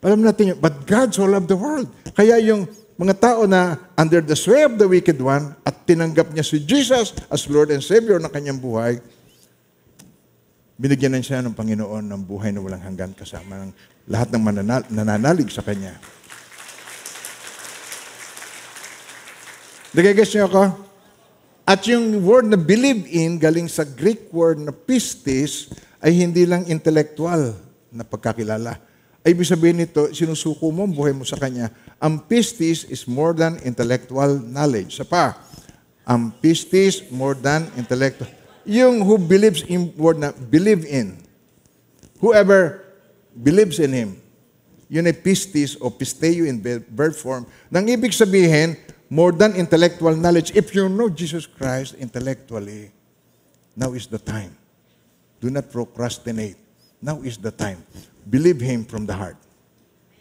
Alam natin yun, but God so loved the world. Kaya yung mga tao na under the sway of the wicked one at tinanggap niya si Jesus as Lord and Savior ng kanyang buhay, binigyan na siya ng Panginoon ng buhay na walang hanggan kasama ng lahat ng nananalig sa Kanya. Nagigets niyo ako? At yung word na believe in, galing sa Greek word na pistis, ay hindi lang intellectual na pagkakilala. Ay ibig sabihin nito, sinusuko mo ang buhay mo sa Kanya. Ang pistis is more than intellectual knowledge. Sa pa, ang pistis more than intellectual. Yung who believes in word na believe in. Whoever believes in Him. Yun ay pistis o pisteo in verb form. Nang ibig sabihin, more than intellectual knowledge. If you know Jesus Christ intellectually, now is the time. Do not procrastinate. Now is the time. Believe Him from the heart.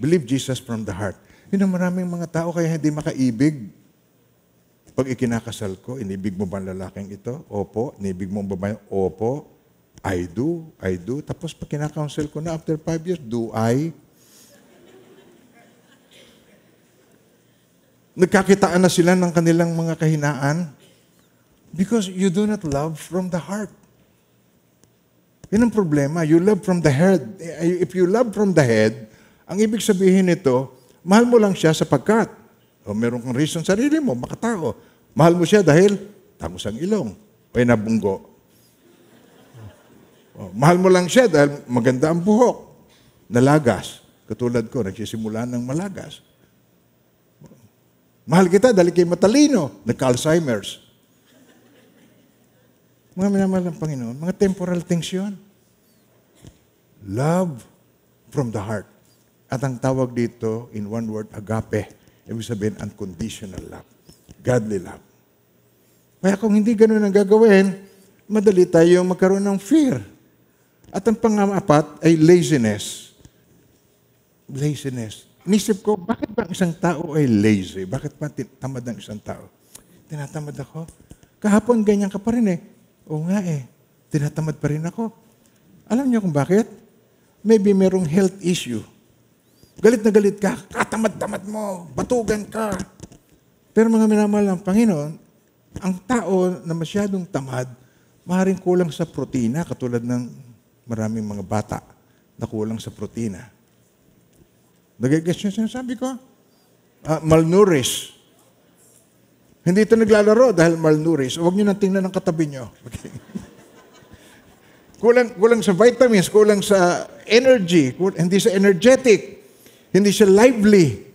Believe Jesus from the heart. Yun ang maraming mga tao kaya hindi makaibig. Pag ikinakasal ko, inibig mo ba ang lalaking ito? Opo. Inibig mo ang babae? Opo. I do. Tapos pag kinakounsel ko na after 5 years, do I? Nagkakitaan na sila ng kanilang mga kahinaan because you do not love from the heart. Yan ang problema. You love from the head. If you love from the head, ang ibig sabihin nito, mahal mo lang siya sapagkat o meron kang reason sa sarili mo, makatao. Mahal mo siya dahil tangos ang ilong o nabunggo. Mahal mo lang siya dahil maganda ang buhok, nalagas. Katulad ko, nagsisimula ng malagas. Mahal kita dahil kay matalino, nagka-Alzheimer's. Mga minamahal ng Panginoon, mga temporal things yun. Love from the heart. At ang tawag dito, in one word, agape. Ibig sabihin, unconditional love. Godly love. Kaya kung hindi ganun ang gagawin, madali tayong magkaroon ng fear. At ang pang-apat ay laziness. Laziness. Inisip ko, bakit ba ang isang tao ay lazy? Bakit ba tamad ang isang tao? Tinatamad ako. Kahapon ganyan ka pa rin eh. Oo nga eh. Tinatamad pa rin ako. Alam niyo kung bakit? Maybe merong health issue. Galit na galit ka, katamad-tamad mo, batugan ka. Pero mga minamahal ng Panginoon, ang tao na masyadong tamad, maaaring kulang sa protina, katulad ng maraming mga bata na kulang sa protina. Nagigets niyo sinasabi ko? Malnourished. Hindi ito naglalaro dahil malnourished. Huwag niyo nang tingnan ng katabi niyo. Okay. Kulang sa vitamins, kulang sa energy, hindi siya energetic, hindi siya lively.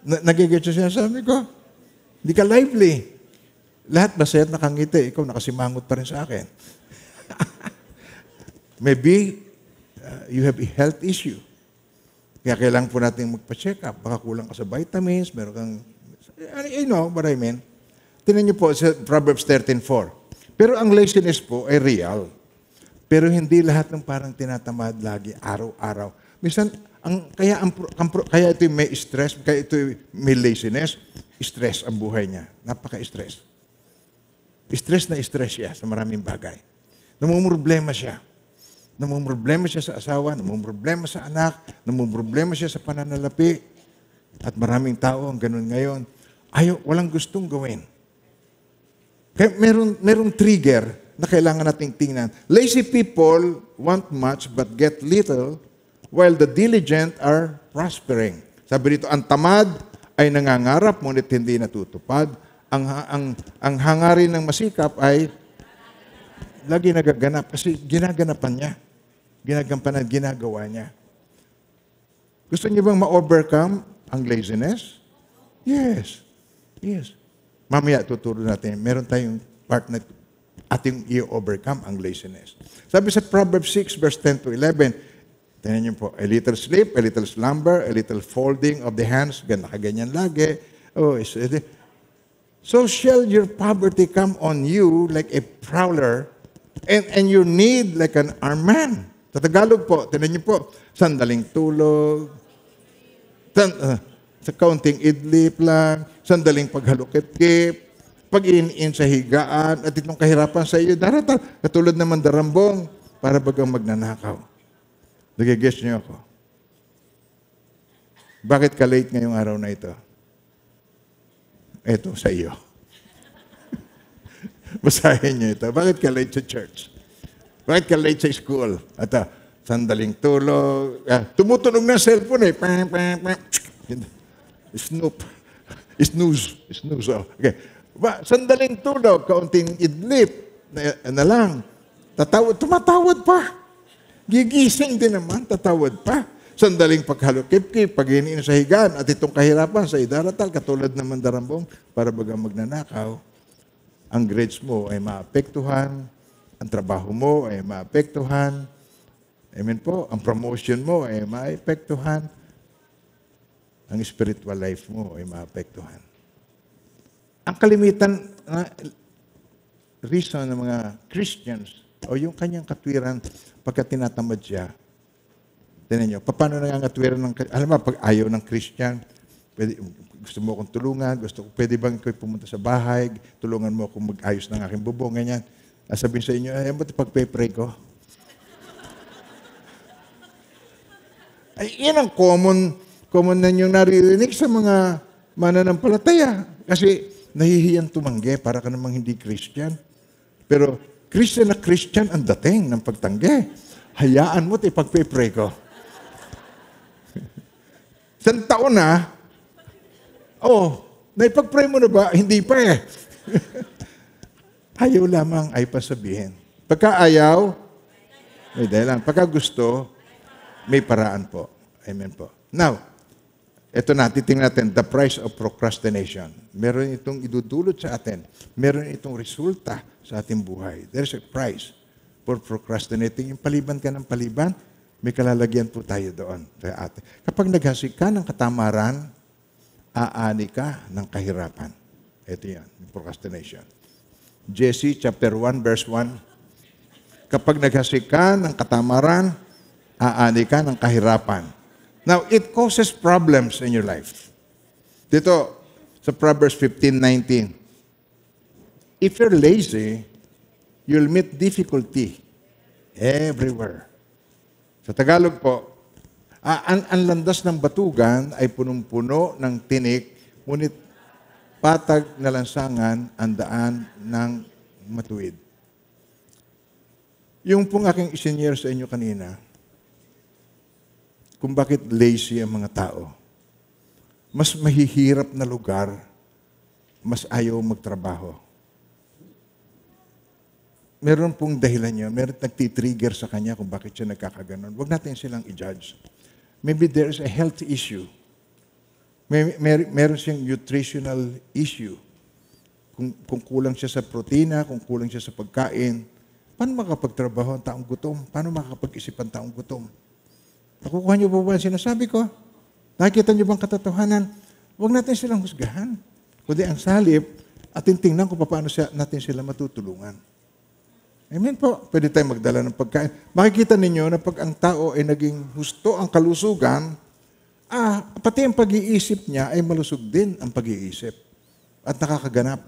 Nagigets niyo sinasabi ko? Hindi ka lively. Lahat masaya at nakangiti. Ikaw nakasimangot pa rin sa akin. Maybe you have a health issue. Kaya kailangan po natin magpa-check up. Baka kulang ka sa vitamins, meron kang... You know what I mean? Tingnan niyo po sa Proverbs 13:4. Pero ang laziness po ay real. Pero hindi lahat ng parang tinatamad lagi, araw-araw. Minsan, kaya ito may stress, kaya ito may laziness, stress ang buhay niya. Napaka-stress. Stress na stress siya sa maraming bagay. Namumroblema siya. Namumroblema siya sa asawa, namumroblema sa anak, namumroblema siya sa pananalapi. At maraming tao ang ganun ngayon. Walang gustong gawin. Kaya merong trigger na kailangan nating tingnan. Lazy people want much but get little, while the diligent are prospering. Sabi dito, ang tamad ay nangangarap, ngunit hindi natutupad. Ang hangarin ng masikap ay lagi nagaganap kasi ginaganapan niya. Ginagampanan, ginagawa niya. Gusto niyo bang ma-overcome ang laziness? Yes. Yes. Mamaya tuturo natin. Meron tayong part na ating i-overcome ang laziness. Sabi sa Proverbs 6, verse 10 to 11, tingnan niyo po, a little sleep, a little slumber, a little folding of the hands, nakaganyan lagi. So shall your poverty come on you like a prowler, and your need like an armed man. Sa Tagalog po, tingnan niyo po, sandaling tulog, sa kaunting idlip lang, sandaling paghalukit-kip, pag-in sa higaan, at itong kahirapan sa iyo, daratal, katulad naman darambong, para bagang magnanakaw. Nagigess niyo ako. Bakit ka late ngayong araw na ito? Ito sa iyo. Basahin niyo ito. Bakit ka late sa church? Bakit ka late sa school? At sandaling tulog. Tumutunog na cellphone eh. Snooze. Oh. Okay. Sandaling tulog, kaunting idlip na lang. Tumatawad pa. Gigising din naman, tatawad pa. Sandaling paghalukip-kip, pag-iniin sa higaan, at itong kahirapan sa idaratal, katulad naman darambong, para bagang magnanakaw, ang grades mo ay maapektuhan, ang trabaho mo ay maapektuhan, amen po, ang promotion mo ay maapektuhan, ang spiritual life mo ay maapektuhan. Ang kalimitan na reason ng mga Christians, o yung kanyang katwiran, pagka tinatamad siya, tinan nyo, paano nangangatwiran alam mo, pag ayaw ng Christian, gusto mo akong tulungan, pwede bang ikaw pumunta sa bahay, tulungan mo akong mag-ayos ng aking bubong, ganyan. Sabihin sa inyo, ayaw mo ito pag-pray ko? Ay, yan ang common na yung naririnig sa mga mananampalataya. Kasi nahihiyang tumanggi para ka namang hindi Christian. Pero Christian na Christian ang dating ng pagtanggi. Hayaan mo ito ipag-pray ko. Isang taon na, naipag-pray mo na ba? Hindi pa eh. Ayaw lamang ay pasabihin. Pagka ayaw, may dahilan. Pagka gusto, may paraan po. Amen po. Now, ito na, titingnan natin, the price of procrastination. Meron itong idudulot sa atin. Meron itong resulta sa ating buhay. There's a price for procrastinating. Yung paliban ka ng paliban, may kalalagyan po tayo doon. Kapag naghasik ka ng katamaran, aani ka ng kahirapan. Ito yan, procrastination. Jesse chapter 1, verse 1. Kapag naghasik ka ng katamaran, aani ka ng kahirapan. Now, it causes problems in your life. Dito, sa Proverbs 15:19. If you're lazy, you'll meet difficulty everywhere. Sa Tagalog po, ang landas ng batugan ay punong-puno ng tinik, ngunit patag na lansangan ang daan ng matuwid. Yung pong aking isinyer sa inyo kanina, kung bakit lazy ang mga tao. Mas mahihirap na lugar, mas ayaw magtrabaho. Meron pong dahilan yun. Meron nagtitrigger sa kanya kung bakit siya nagkakaganon. Huwag natin silang i-judge. Maybe there is a health issue. Meron siyang nutritional issue. Kung kulang siya sa protina, kung kulang siya sa pagkain, paano makapagtrabaho ang taong gutom? Paano makakapag-isip ang taong gutom? Nakukuha niyo ba ang sinasabi ko? Nakikita niyo bang katotohanan? Huwag natin silang husgahan. Kundi ang salip, atin tingnan kung paano natin sila matutulungan. Amen po. Pwede tayong magdala ng pagkain. Makikita ninyo na pag ang tao ay naging husto ang kalusugan, pati ang pag-iisip niya ay malusog din ang pag-iisip. At nakakaganap.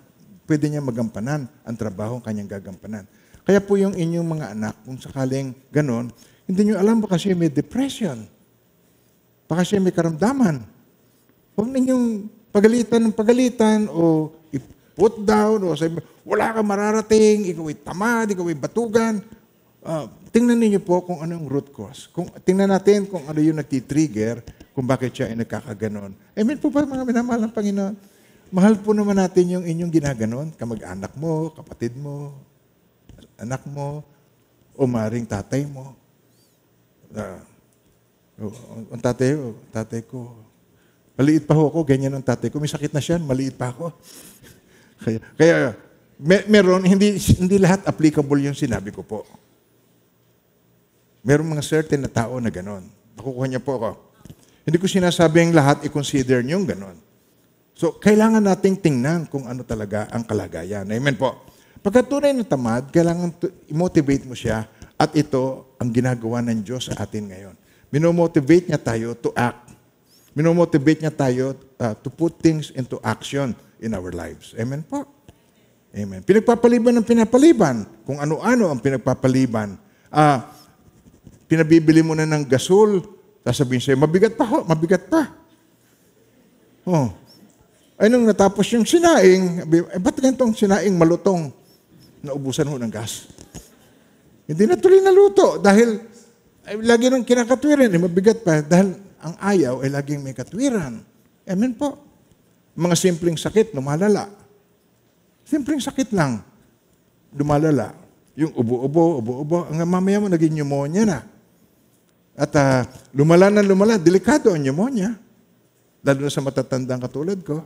Pwede niya magampanan ang trabaho ang kanyang gagampanan. Kaya po yung inyong mga anak, kung sakaling ganon, hindi niyo alam baka siya may depression. Baka siya may karamdaman. Huwag ninyong pagalitan o put down o sabi, wala kang mararating, ikaw ay tamad, ikaw ay batugan. Tingnan ninyo po kung ano yung root cause. Tingnan natin kung ano yung nagtitrigger, kung bakit siya ay nagkakaganon. Amen po ba mga minamahal ng Panginoon? Mahal po naman natin yung inyong ginaganon, kamag-anak mo, kapatid mo, anak mo, o maring tatay mo. Ang tatay ko, maliit pa ho ako, ganyan ang tatay ko. May sakit na siya, maliit pa ako. Kaya meron, hindi lahat applicable yung sinabi ko po. Meron mga certain na tao na ganon. Nakukuha niya po ako. Hindi ko sinasabing lahat i-consider niyong ganon. So, kailangan nating tingnan kung ano talaga ang kalagayan. Amen po. Pagka tunay na tamad, kailangan i-motivate mo siya at ito ang ginagawa ng Diyos sa atin ngayon. Minomotivate niya tayo to act. Minomotivate niya tayo to put things into action in our lives. Amen po. Amen. Pinagpapaliban ng pinapaliban. Kung ano-ano ang pinagpapaliban. Pinabibili mo na ng gasol, sasabihin sa'yo, mabigat pa ho, mabigat pa. Oh. Ay nung natapos yung sinaing, ba't ganitong sinaing malutong? Naubusan ho ng gas. Hindi na tuloy naluto dahil lagi nang kinakatwiran, mabigat pa dahil ang ayaw ay laging may katwiran. Amen po. Mga simpleng sakit, lumalala. Simpleng sakit lang, lumalala. Yung ubo-ubo, ang mamaya mo naging pneumonia na. At lumala, delikado ang pneumonia. Lalo na sa matatandang katulad ko.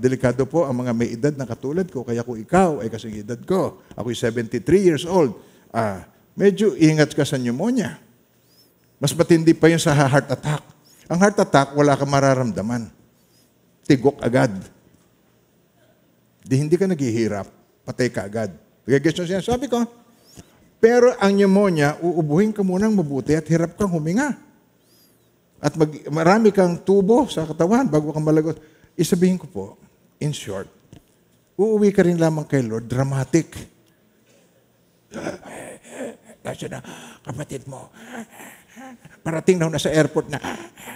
Delikado po ang mga may edad na katulad ko. Kaya kung ikaw ay kasing edad ko, ako'y 73 years old, medyo ingat ka sa pneumonia. Mas matindi pa yun sa heart attack. Ang heart attack, wala kang mararamdaman. Tigok agad. Hindi ka naghihirap, patay ka agad. Gagets nyo sinasabi ko. Pero ang pneumonia, uubuhin ka munang mabuti at hirap kang huminga. At marami kang tubo sa katawan bago kang malagot. Isabihin ko po, in short, uuwi ka rin lamang kay Lord, dramatic. Kasi na, kapatid mo, parating na sa airport na,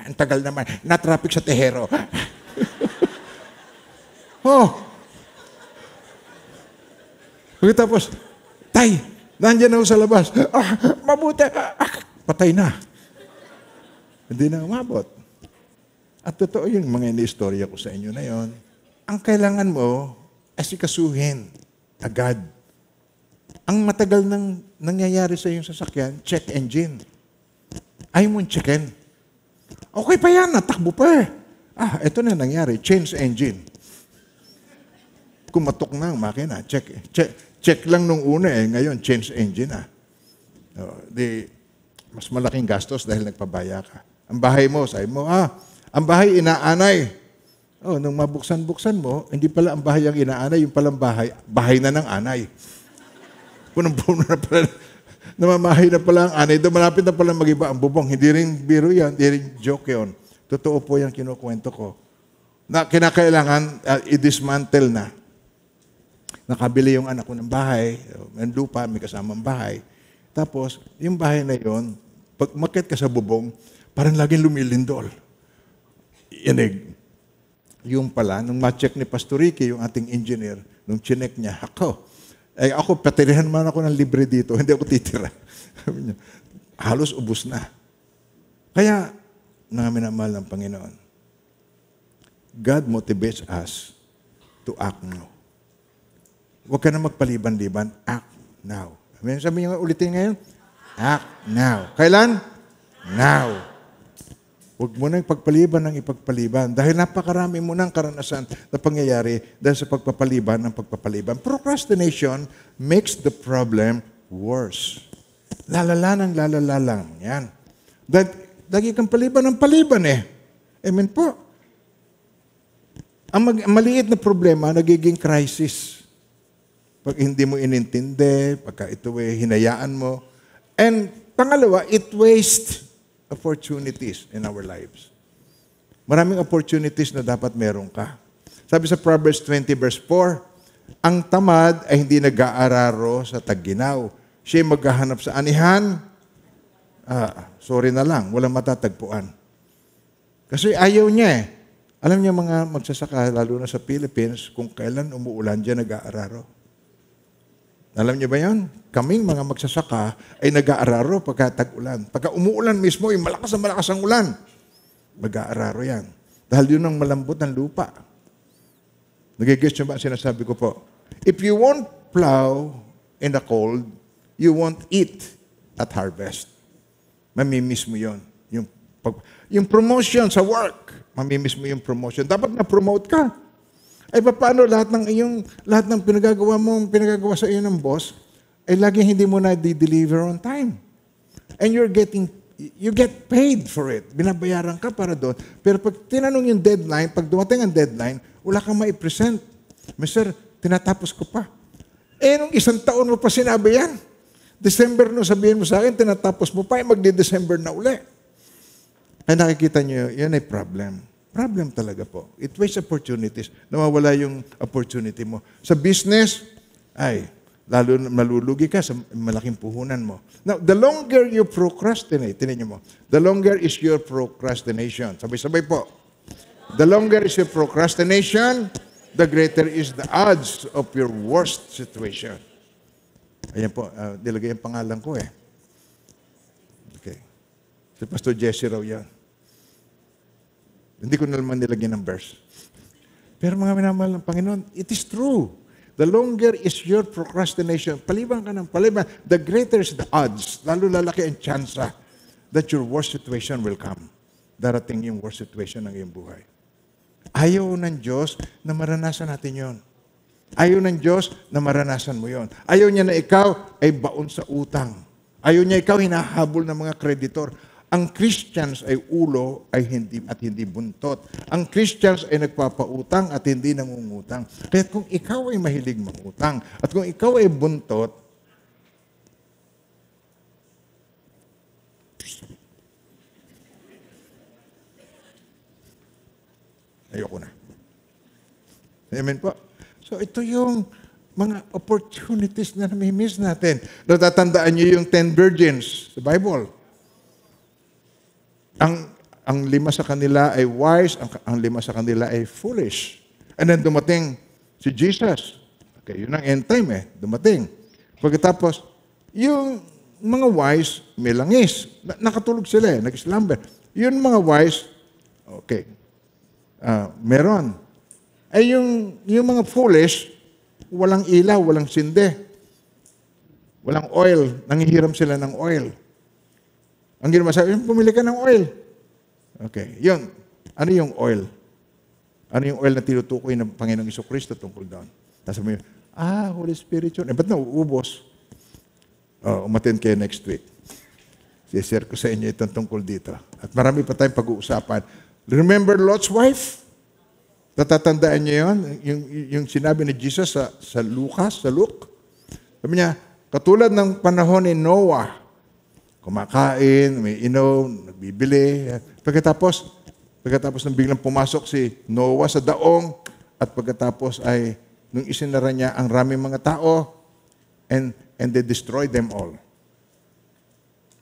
ang tagal naman, na-traffic sa Tejero. Pagkatapos, tay, nandiyan na sa labas. Mabuti. Patay na. Hindi na umabot. At totoo yung mga ini-istorya ko sa inyo na yon. Ang kailangan mo, asikasuhin agad. Ang matagal nang nangyayari sa iyong sasakyan, check engine. Ayaw mong checkin. Okay pa yan, natakbo pa eh. Ito na nangyari, change engine. Kumatok na ang makina, check lang nung una eh, ngayon change engine na. Mas malaking gastos dahil nagpabaya ka. Ang bahay mo, sabi mo, ang bahay inaanay. Nung mabuksan-buksan mo, hindi pala ang bahay ang inaanay, yung palang bahay na ng anay. Punong-puno na pala, namamahay na pala ang anay. Doon malapit na pala mag-iba ang bubong. Hindi rin biro yan, hindi rin joke yun. Totoo po yung kinukwento ko. Na kinakailangan i-dismantle na. Nakabili yung anak ko ng bahay, ng lupa, may kasamang bahay. Tapos, yung bahay na yon, pag umakyat ka sa bubong, parang laging lumilindol. Yanig. Yung pala, nung ma-check ni Pastor Ricky, yung ating engineer, nung chinek niya, Eh ako, patirihan man ako ng libre dito, hindi ako titira. Sabi niya, halos ubos na. Kaya, namin ang mahal ng Panginoon, God motivates us to act now. Huwag ka na magpaliban-liban, act now. Sabi niya, ulitin ngayon, act now. Kailan? Now. Huwag mo nang ipagpaliban ng ipagpaliban dahil napakarami mo ng karanasan na pangyayari dahil sa pagpapaliban ng pagpapaliban. Procrastination makes the problem worse. Lalala lang. Yan. Dahil kang paliban ng paliban eh. Amen po. Ang maliit na problema, nagiging crisis. Pag hindi mo inintindi, pagka ito hinayaan mo. And pangalawa, it wastes opportunities in our lives. Maraming opportunities na dapat meron ka. Sabi sa Proverbs 20 verse 4, ang tamad ay hindi nag-aararo sa tagginaw. Siya maghahanap sa anihan, sorry na lang, walang matatagpuan. Kasi ayaw niya eh. Alam niya mga magsasaka, lalo na sa Philippines, kung kailan umuulan dyan, nag-aararo. Alam niyo ba yan? Kaming mga magsasaka ay nag-aararo pagka tag-ulan. Pagka umuulan mismo, yung malakas ang ulan, mag-aararo yan. Dahil yun ang malambot ng lupa. Nagigets niyo ba ang sinasabi ko po? If you won't plow in the cold, you won't eat at harvest. Mamimiss mo yun. Yung promotion sa work, mamimiss mo yung promotion. Dapat na-promote ka. Ay paano lahat ng pinagagawa sa iyo ng boss, ay laging hindi mo na di-deliver on time. And you get paid for it. Binabayaran ka para doon. Pero pag tinanong yung deadline, pag dumating ang deadline, wala kang ma-present. Sir, tinatapos ko pa. Nung isang taon mo pa sinabi yan. December no, sabihin mo sa akin, tinatapos mo pa, magdi-December na uli. Ay nakikita nyo, yun ay problem. Problem talaga po. It wastes opportunities. Nawawala yung opportunity mo. Sa business, lalo malulugi ka sa malaking puhunan mo. Now, the longer you procrastinate, tinan mo, the longer is your procrastination. Sabay-sabay po. The longer is your procrastination, the greater is the odds of your worst situation. Ayan po, nilagay ang pangalan ko eh. Okay. Si Pastor Jesse raw yan. Hindi ko na naman nilagyan ng verse. Pero mga minamahal ng Panginoon, it is true. The longer is your procrastination, paliban ka ng paliban, the greater is the odds, lalo lalaki ang tsansa that your worst situation will come. Darating yung worst situation ng iyong buhay. Ayaw ng Diyos na maranasan natin yon. Ayaw ng Diyos na maranasan mo yon. Ayaw niya na ikaw ay baon sa utang. Ayaw niya ikaw hinahabol ng mga kreditor. Ang Christians ay ulo at hindi buntot. Ang Christians ay nagpapautang at hindi nangungutang. Kaya kung ikaw ay mahilig mangutang at kung ikaw ay buntot, ayoko na. Amen po. So ito yung mga opportunities na nami-miss natin. Natatandaan niyo yung 10 virgins sa Bible. Ang 5 sa kanila ay wise, ang 5 sa kanila ay foolish. And then dumating si Jesus. Okay, yun ang end time eh. Dumating. Pagkatapos, yung mga wise, may langis. Nakatulog sila eh, nag-slumber. Yung mga wise, okay, meron. Ay yung mga foolish, walang ilaw, walang sinde. Walang oil. Nangihiram sila ng oil. Ang ginawa sabi, pumili ka ng oil. Okay, yun. Ano yung oil? Ano yung oil na tinutukoy ng Panginoong Jesucristo tungkol doon? Tapos mo yun, Holy Spirit yun. Ba't nauubos? Umattend kayo next week. I-share ko sa inyo itong tungkol dito. At marami pa tayong pag-uusapan. Remember Lot's wife? Natatandaan niyo yun? Yung sinabi ni Jesus sa Luke. Sabi niya, katulad ng panahon ni Noah, kumakain, may inom, nagbibili. Pagkatapos nang biglang pumasok si Noah sa daong at pagkatapos ay nung isinara niya ang raming mga tao and they destroyed them all.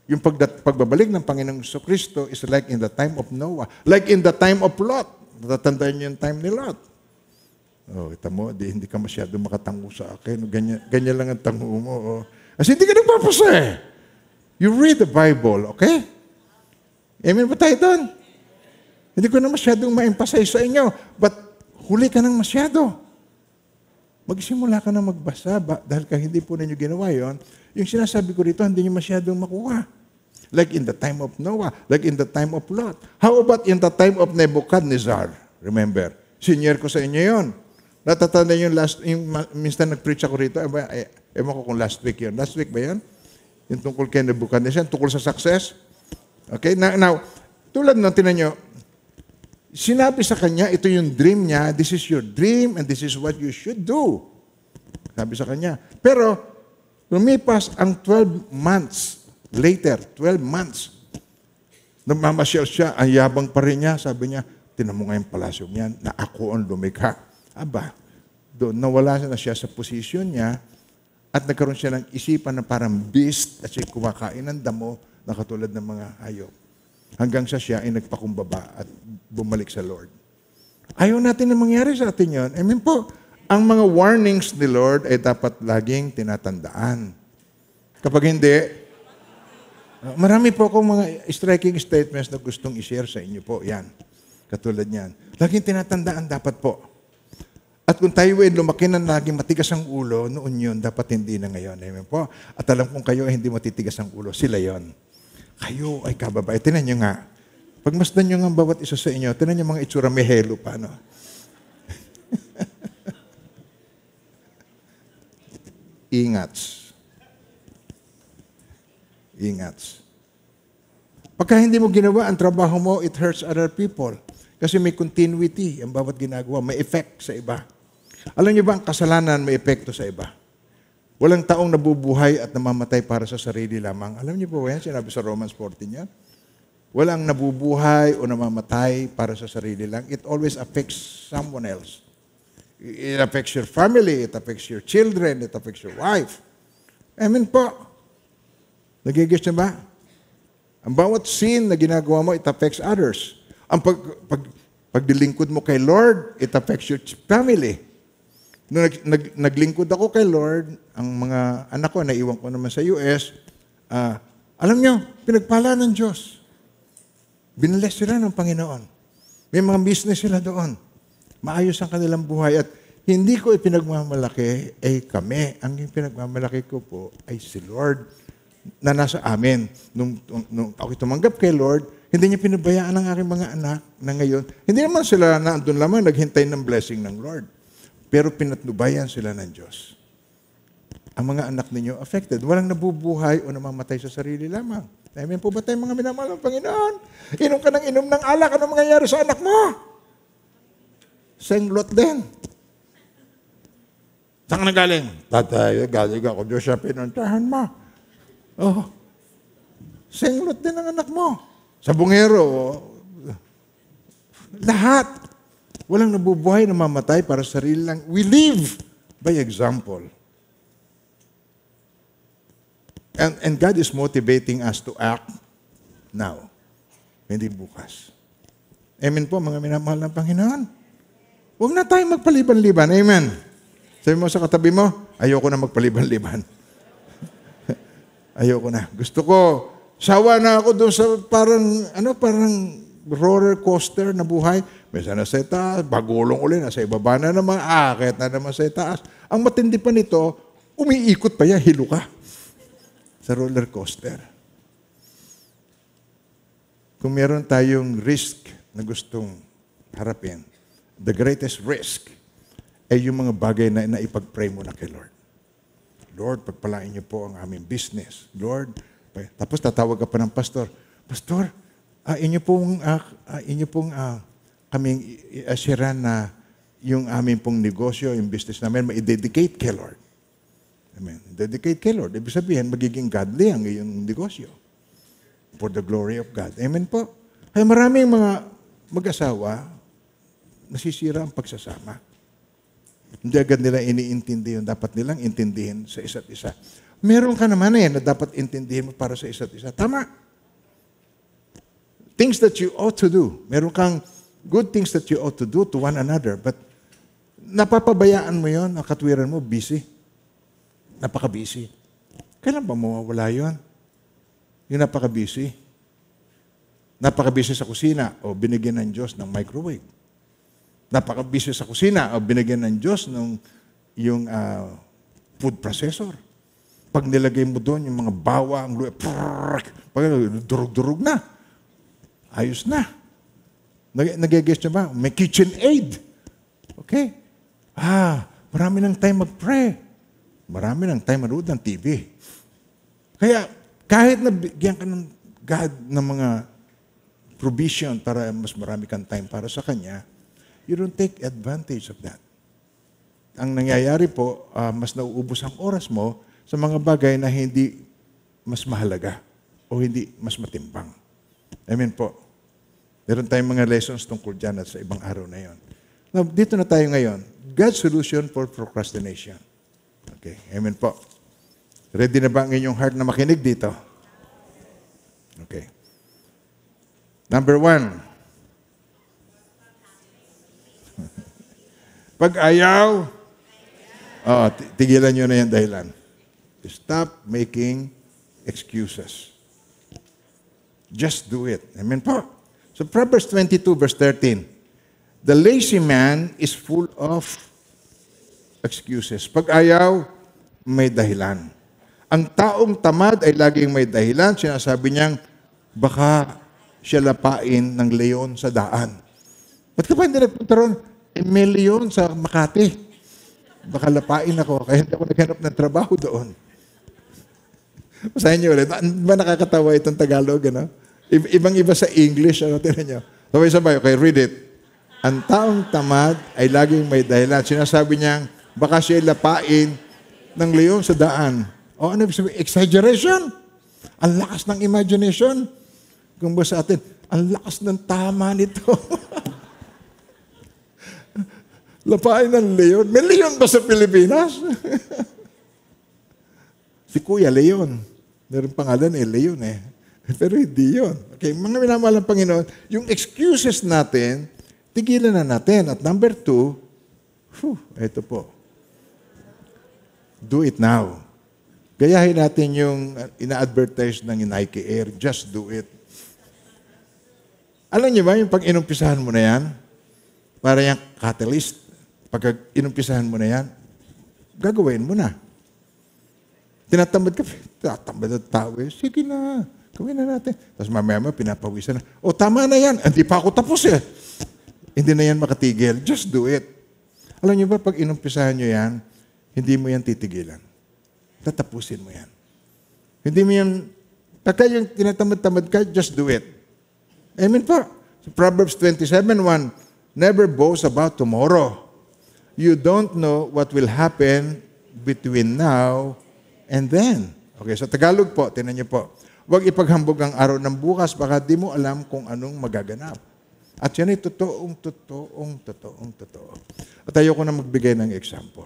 Yung pagbabalik ng Panginoong Jesucristo is like in the time of Noah. Like in the time of Lot. Natatandaan niyo yung time ni Lot. Oh, kita mo, hindi ka masyado makatango sa akin. Ganyan lang ang tango mo. Oh. Kasi hindi ka nagpapasa eh. You read the Bible, okay? Amen ba tayo doon? Hindi ko na masyadong ma-emphasize sa inyo. But huli ka nang masyado. Magsimula ka na magbasa. Dahil hindi po ninyo ginawa yon, yung sinasabi ko rito, hindi nyo masyadong makuha. Like in the time of Noah. Like in the time of Lot. How about in the time of Nebuchadnezzar? Remember, senior ko sa inyo yon. Natatanda yung minsan nag-preach ako rito. Ewan ko kung last week yun. Last week ba yan? Yung tungkol kay Nebuchadnezzar, tungkol sa success. Okay? Now, tulad ng tinan nyo, sinabi sa kanya, ito yung dream niya, this is your dream and this is what you should do. Sabi sa kanya. Pero, lumipas ang 12 months later, 12 months, namamasyal siya, ang yabang pa rin niya, sabi niya, tinan mo nga yung palasyo niyan, na ako ang lumikha. Aba, doon nawala na siya sa posisyon niya at nagkaroon siya ng isipan na parang beast at siya kumakain ng damo na katulad ng mga hayop. Hanggang siya ay nagpakumbaba at bumalik sa Lord. Ayaw natin na mangyari sa atin yun. Amen po. Ang mga warnings ni Lord ay dapat laging tinatandaan. Kapag hindi, marami po akong mga striking statements na gustong i-share sa inyo po. Yan. Katulad niyan. Laging tinatandaan dapat po. At kung tayo ay lumaki na laging matigas ang ulo, noon yun, dapat hindi na ngayon. Amen po. At alam kong kayo ay hindi matitigas ang ulo. Sila yon. Kayo ay kababae. Tinan nyo nga. Pagmasdan nyo nga ang bawat isa sa inyo, tinan nyo mga itsura may helo pa, no? Ingats. Ingats. Pagka hindi mo ginawa ang trabaho mo, it hurts other people. Kasi may continuity ang bawat ginagawa. May effect sa iba. Alam niyo ba, ang kasalanan may epekto sa iba. Walang taong nabubuhay at namamatay para sa sarili lamang. Alam niyo po yan? Sinabi sa Romans 14 yan. Walang nabubuhay o namamatay para sa sarili lang. It always affects someone else. It affects your family. It affects your children. It affects your wife. Amen po. Nagigis niyo ba? Ang bawat sin na ginagawa mo, it affects others. Ang pagdilingkod mo kay Lord, it affects your family. Nung naglingkod ako kay Lord, ang mga anak ko, naiwan ko naman sa US, alam nyo, pinagpala ng Diyos. Binales sila ng Panginoon. May mga business sila doon. Maayos ang kanilang buhay. At hindi ko ipinagmamalaki ay kami. Ang pinagmamalaki ko po ay si Lord na nasa amin. Nung ako tumanggap kay Lord, hindi niya pinabayaan ang aking mga anak na ngayon. Hindi naman sila na andun lamang naghintay ng blessing ng Lord. Pero pinatnubayan sila ng Diyos. Ang mga anak ninyo affected. Walang nabubuhay o namamatay sa sarili lamang. Amen po ba tayo mga minamahal ng Panginoon? Inom ka ng inom ng alak. Ano mangyayari sa anak mo? Senglot din. Saan ka nagaling? Tatay, galing ako. Diyos siya pinuntahan mo. Oh. Senglot din ang anak mo. Sa bungero, lahat. Walang nabubuhay na mamatay para sa sarili lang. We live by example. And God is motivating us to act now. Hindi bukas. Amen po, mga minamahal ng Panginoon. Huwag na tayong magpaliban-liban. Amen. Sabi mo sa katabi mo, ayoko na magpaliban-liban. Ayoko na. Gusto ko, sawa na ako doon sa parang roller coaster na buhay. May sana sa itaas, bagulong ulit, nasa ibaba na naman, akit na naman sa itaas. Ang matindi pa nito, umiikot pa yan, hilo ka sa roller coaster. Kung meron tayong risk na gustong harapin, the greatest risk ay yung mga bagay na naipag-pray mo na kay Lord. Lord, pagpalain niyo po ang aming business. Lord, tapos tatawag ka pa ng pastor, Pastor, inyo pong kaming i-assurean na yung aming pong negosyo, yung business namin, ma-dedicate kay Lord. Amen. Dedicate kay Lord. Ibig sabihin, magiging godly ang iyong negosyo. For the glory of God. Amen po. Kaya maraming mga mag-asawa, nasisira ang pagsasama. Hindi agad nila iniintindi yun. Dapat nilang intindihin sa isa't isa. Meron ka naman na dapat intindihin mo para sa isa't isa. Tama. Things that you ought to do. Meron kang good things that you ought to do to one another. But napapabayaan mo yon, ang katwiran mo, busy. Napaka-busy. Kailan ba mawawala yon? Yung napaka-busy. Napaka-busy sa kusina, o binigyan ng Diyos ng microwave. Napaka-busy sa kusina, o binigyan ng Diyos ng yung food processor. Pag nilagay mo doon, yung mga bawang, durug-durug na. Ayos na. Nag-guess nyo ba? May kitchen aid. Okay? Marami ng time mag-pray. Marami ng time manood ng TV. Kaya, kahit nabigyan ka ng God ng mga provision para mas marami kang time para sa Kanya, you don't take advantage of that. Ang nangyayari po, mas nauubos ang oras mo sa mga bagay na hindi mas mahalaga o hindi mas matimbang. Amen po. Meron tayong mga lessons tungkol dyan at sa ibang araw na yon. Now, dito na tayo ngayon. God's solution for procrastination. Okay, amen po. Ready na ba ang inyong heart na makinig dito? Okay. Number 1. Pag ayaw, tigilan nyo na yung dahilan. Stop making excuses. Just do it. Amen po. So Proverbs 22 verse 13. The lazy man is full of excuses. Pag ayaw, may dahilan. Ang taong tamad ay laging may dahilan. Sinasabi niyang, baka siya lapain ng leon sa daan. Ba't ka ba hindi nagpunta ron? May leon sa Makati. Baka lapain ako, kaya hindi ako naghanap ng trabaho doon. Basahin niyo ulit. Ba nakakatawa itong Tagalog, ano? Ibang-iba sa English, ano, tinan nyo. Sabay-sabay, okay, read it. Ang taong tamad ay laging may dahilan. Sinasabi niyang, baka siya lapain ng leon sa daan. O ano ibig sabihin? Exaggeration. Ang lakas ng imagination. Kung ba sa atin, ang lakas ng tama nito. Lapain ng leon. May leon ba sa Pilipinas? Si Kuya Leon. Meron pangalan Leon eh. Pero hindi yun. Okay, mga minamahal ng Panginoon, yung excuses natin, tigilan na natin. At number 2, ito po. Do it now. Gayahin natin yung ina-advertise ng Nike Air. Just do it. Alam niyo ba, yung pag inumpisahan mo na yan, para yung catalyst, pag inumpisahan mo na yan, gagawin mo na. Tinatamad ka, tatamad at tao eh. Sige na. Gawin na natin. Tapos mamaya pinapawisan na. O, tama na yan. Hindi pa ako tapos eh. Hindi na yan makatigil. Just do it. Alam niyo ba, pag inumpisahan niyo yan, hindi mo yan titigilan. Tatapusin mo yan. Hindi mo yan, pagka yung tinatamad-tamad ka, just do it. Amen po. So Proverbs 27:1, never boast about tomorrow. You don't know what will happen between now and then. Okay, so Tagalog po, tinan niyo po. Huwag ipaghambog ang araw ng bukas, baka di mo alam kung anong magaganap. At yan ay totoo. At ayoko na magbigay ng example.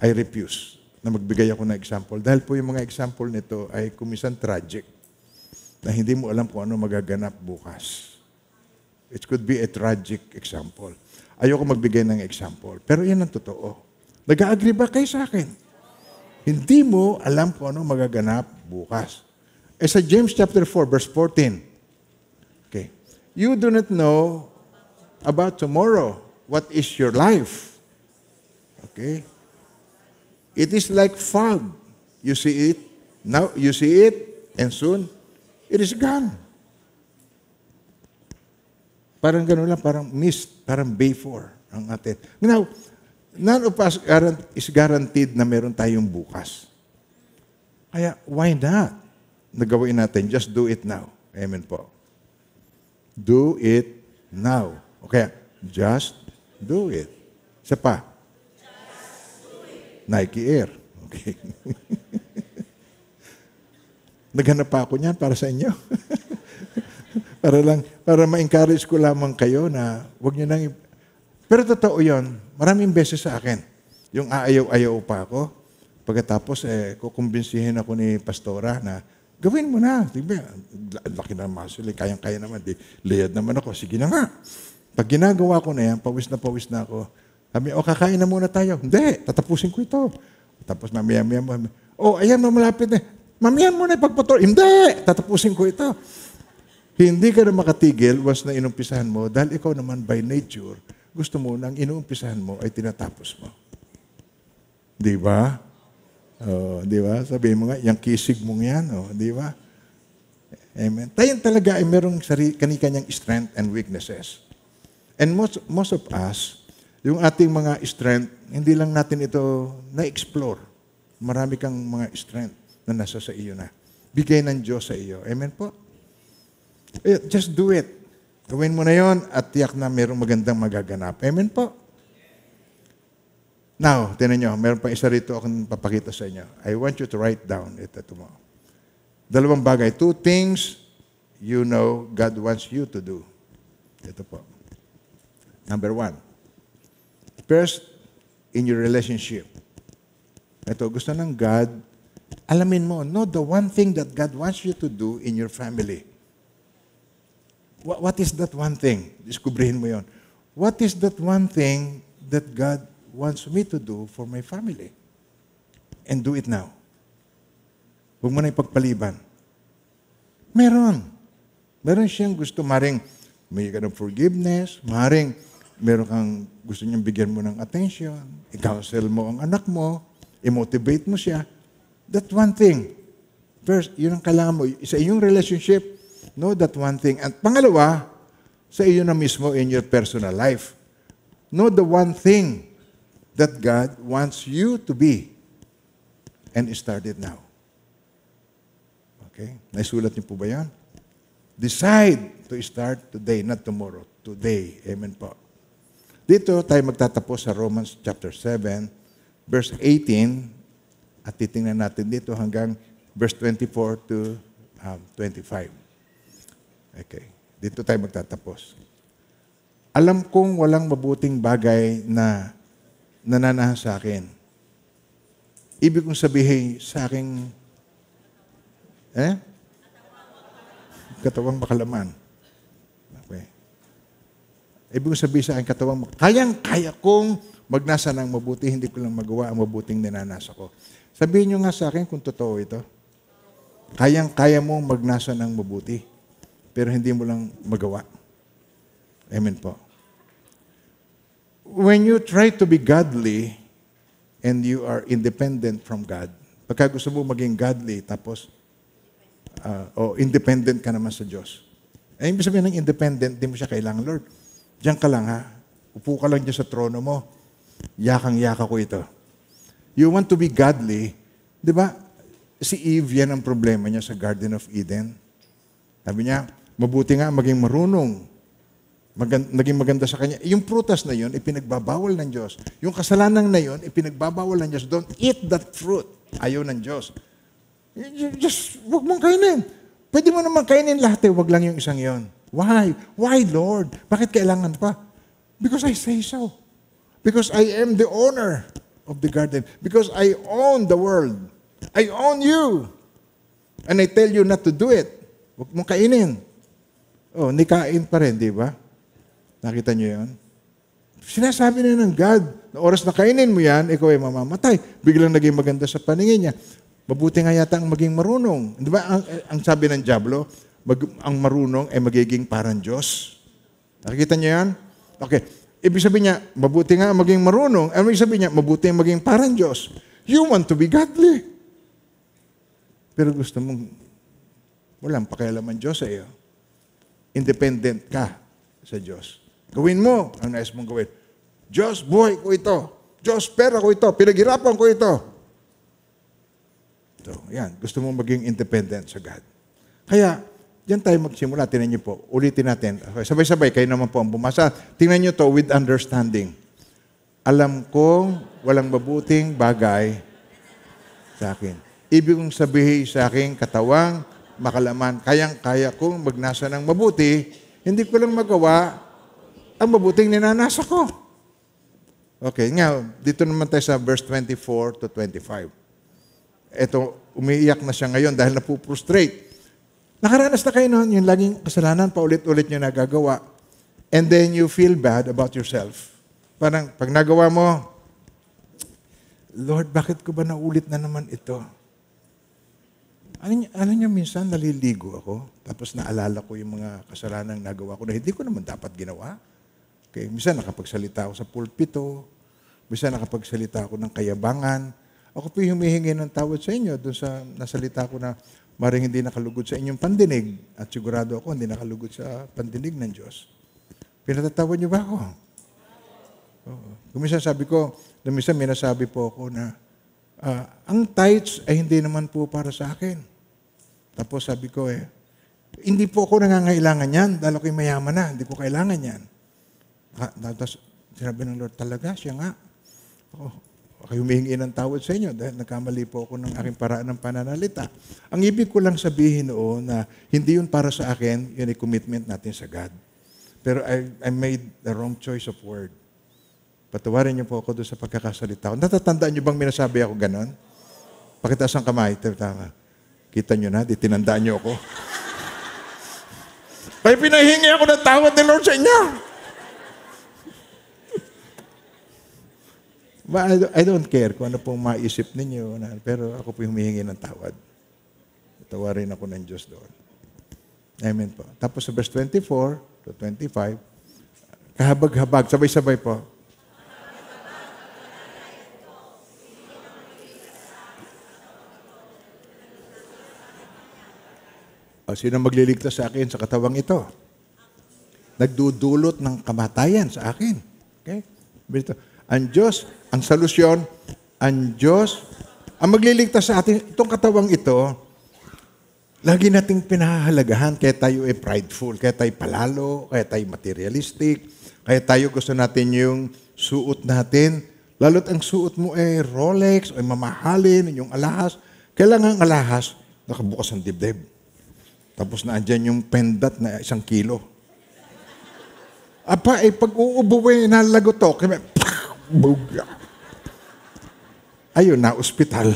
I refuse na magbigay ako ng example. Dahil po yung mga example nito ay kumisan tragic na hindi mo alam kung ano magaganap bukas. It could be a tragic example. Ayoko magbigay ng example. Pero yan ang totoo. Nag-agree ba kayo sa akin? Hindi mo alam kung ano magaganap bukas. Sa James chapter 4, verse 14. Okay. You do not know about tomorrow. What is your life? Okay. It is like fog. You see it, now you see it, and soon, it is gone. Parang gano'n lang, parang mist, parang vapor ang atin. Now, none of us is guaranteed na meron tayong bukas. Kaya, why not? Nagawin natin, just do it now. Amen po. Do it now. Okay, just do it. Isa pa. Nike Air. Okay. Naghanap pa ako niyan para sa inyo. para ma-encourage ko lamang kayo na wag niyo nang pero totoo 'yon. Maraming beses sa akin. Yung aayaw-ayaw pa ako. Pagkatapos kukumbinsihin ako ni pastora na gawin mo na. Diba? Laki na muscle. Kayang-kaya naman. Liyad naman ako. Sige na nga. Pag ginagawa ko na yan, pawis na ako. Sabi, kakain na muna tayo. Hindi, tatapusin ko ito. Tapos mamaya, ayan, malapit na. Mamaya mo na ipagpatuloy. Hindi, tatapusin ko ito. Hindi ka na makatigil once na inumpisahan mo dahil ikaw naman by nature, gusto mo nang inumpisahan mo ay tinatapos mo. Di ba? Di ba? Sabihin mo nga, yung kisig mong yan, di ba? Amen. Tayo talaga ay merong kani-kanyang strength and weaknesses. And most of us, yung ating mga strength, hindi lang natin ito na-explore. Marami kang mga strength na nasa sa iyo na. Bigay ng Diyos sa iyo. Amen po? Just do it. Gawin mo na yon at tiyak na merong magandang magaganap. Amen po? Now, tinan nyo, meron pa isa rito akong papakita sa inyo. I want you to write down ito tomorrow. 2 bagay. 2 things you know God wants you to do. Ito po. Number 1. First, in your relationship. Ito, gusto ng God, alamin mo, know the one thing that God wants you to do in your family. What is that one thing? Diskubrihin mo yon. What is that one thing that God wants me to do for my family? And do it now. Huwag mo na ipagpaliban. Meron siyang gusto, maring may ka ng forgiveness, maring meron kang gusto niyang bigyan mo ng attention, i-counsel mo ang anak mo, i-motivate mo siya. That one thing. First, yun ang kailangan mo. Sa iyong relationship, know that one thing. At pangalawa, sa iyo na mismo in your personal life. Know the one thing that God wants you to be. And start it now. Okay? Naisulat niyo po ba yan? Decide to start today, not tomorrow. Today. Amen po. Dito tayo magtatapos sa Romans chapter 7, verse 18, at titingnan natin dito hanggang verse 24 to 25. Okay. Dito tayo magtatapos. Alam kong walang mabuting bagay na nananahan sa akin. Ibig kong sabihin sa aking katawang makalaman. Okay. Ibig kong sabihin sa aking katawang kaya kong magnasa ng mabuti, hindi ko lang magawa ang mabuting ninanasa ko. Sabihin nyo nga sa akin kung totoo ito. Kaya mong magnasa ng mabuti, pero hindi mo lang magawa. Amen po. When you try to be godly and you are independent from God, pagka gusto mo maging godly, tapos independent ka naman sa Diyos. Ibig sabihin ng independent, di mo siya kailangan, Lord. Diyan ka lang ha. Upo ka lang dyan sa trono mo. Yakang-yaka ko ito. You want to be godly, di ba? Si Eve, yan ang problema niya sa Garden of Eden. Sabi niya, mabuti nga maging marunong. Naging maganda sa kanya. Yung prutas na yun, ipinagbabawal ng Diyos. Yung kasalanan na yun, ipinagbabawal ng Diyos. Don't eat that fruit. Ayaw ng Diyos. Just, huwag mong kainin. Pwede mo naman kainin lahat huwag lang yung isang yon. Why? Why, Lord? Bakit kailangan pa? Because I say so. Because I am the owner of the garden. Because I own the world. I own you. And I tell you not to do it. Huwag mong kainin. Hindi kain pa rin, di ba? Nakita niyo yun? Sinasabi na ng God, na oras na kainin mo yan, ikaw ay mamamatay. Biglang naging maganda sa paningin niya. Mabuti nga yata ang maging marunong. Di ba? Ang sabi ng Diablo, ang marunong ay magiging parang Diyos. Nakikita niyo yan? Okay. Ibig sabihin niya, mabuti nga maging marunong. Ano ibig sabihin niya? Mabuti maging parang Diyos. You want to be godly. Pero gusto mong walang pakialaman Diyos sa iyo. Independent ka sa Diyos. Gawin mo ang nais mong gawin. Diyos, buhay ko ito. Diyos, pera ko ito. Pinaghirapan ko ito. So, yan. Gusto mong maging independent sa God. Kaya, diyan tayo magsimula. Tingnan niyo po. Ulitin natin. Sabay-sabay, kayo naman po ang bumasa. Tingnan niyo to with understanding. Alam kong walang mabuting bagay sa akin. Ibig kong sabihin sa aking katawang makalaman, kaya kong magnasa ng mabuti, hindi ko lang magawa ang mabuting ninanasa ko. Okay, nga, dito naman tayo sa verse 24 to 25. Ito, umiiyak na siya ngayon dahil napuprostrate. Nakaranas na kayo noon, yung laging kasalanan, paulit-ulit nyo nagagawa. And then you feel bad about yourself. Parang pag nagawa mo, Lord, bakit ko ba naulit na naman ito? Ano niyo, minsan naliligo ako, tapos naalala ko yung mga kasalanang nagawa ko na hindi ko naman dapat ginawa. Okay, minsan nakapagsalita ako sa pulpito, minsan nakapagsalita ako ng kayabangan. Ako po humihingi ng tawad sa inyo doon sa nasalita ko na maring hindi nakalugod sa inyong pandinig at sigurado ako hindi nakalugod sa pandinig ng Diyos. Pinatatawad niyo ba ako? Oo. Minsan sabi ko, minsan may nasabi po ako na ang tithes ay hindi naman po para sa akin. Tapos sabi ko hindi po ako nangangailangan yan dahil ako'y mayaman na, hindi ko kailangan yan. Tapos sinabi ng Lord, talaga siya nga. Okay, humihingi ng tawad sa inyo dahil nagkamali po ako ng aking paraan ng pananalita. Ang ibig ko lang sabihin noon na hindi yun para sa akin, yun ay commitment natin sa God. Pero I made the wrong choice of word. Patawarin niyo po ako doon sa pagkakasalita ko. Natatandaan niyo bang minasabi ako ganon? Pakitaas ang kamay. Tama. Kita niyo na, di tinandaan niyo ako. Kaya pinahingi ako ng tawad ni Lord sa inyo. I don't care kung ano pong maisip ninyo, pero ako po humihingi ng tawad. Tawarin ako ng Diyos doon. Amen po. Tapos sa verse 24 to 25, kahabag-habag, sabay-sabay po. Sino magliligtas sa akin sa katawang ito? Nagdudulot ng kamatayan sa akin. Okay? Ang Diyos, ang solusyon, ang Diyos, ang magliligtas sa atin, itong katawang ito, lagi nating pinahahalagahan kaya tayo ay prideful, kaya tayo palalo, kaya tayo materialistic, kaya tayo gusto natin yung suot natin. Lalo't ang suot mo ay Rolex, ay mamahalin, yung alahas. Kailangan ang alahas, nakabukas ang dibdib. Tapos na andyan yung pendant na 1 kilo. Apa, pag uubuwi, nalagotok. Ayun na, ospital.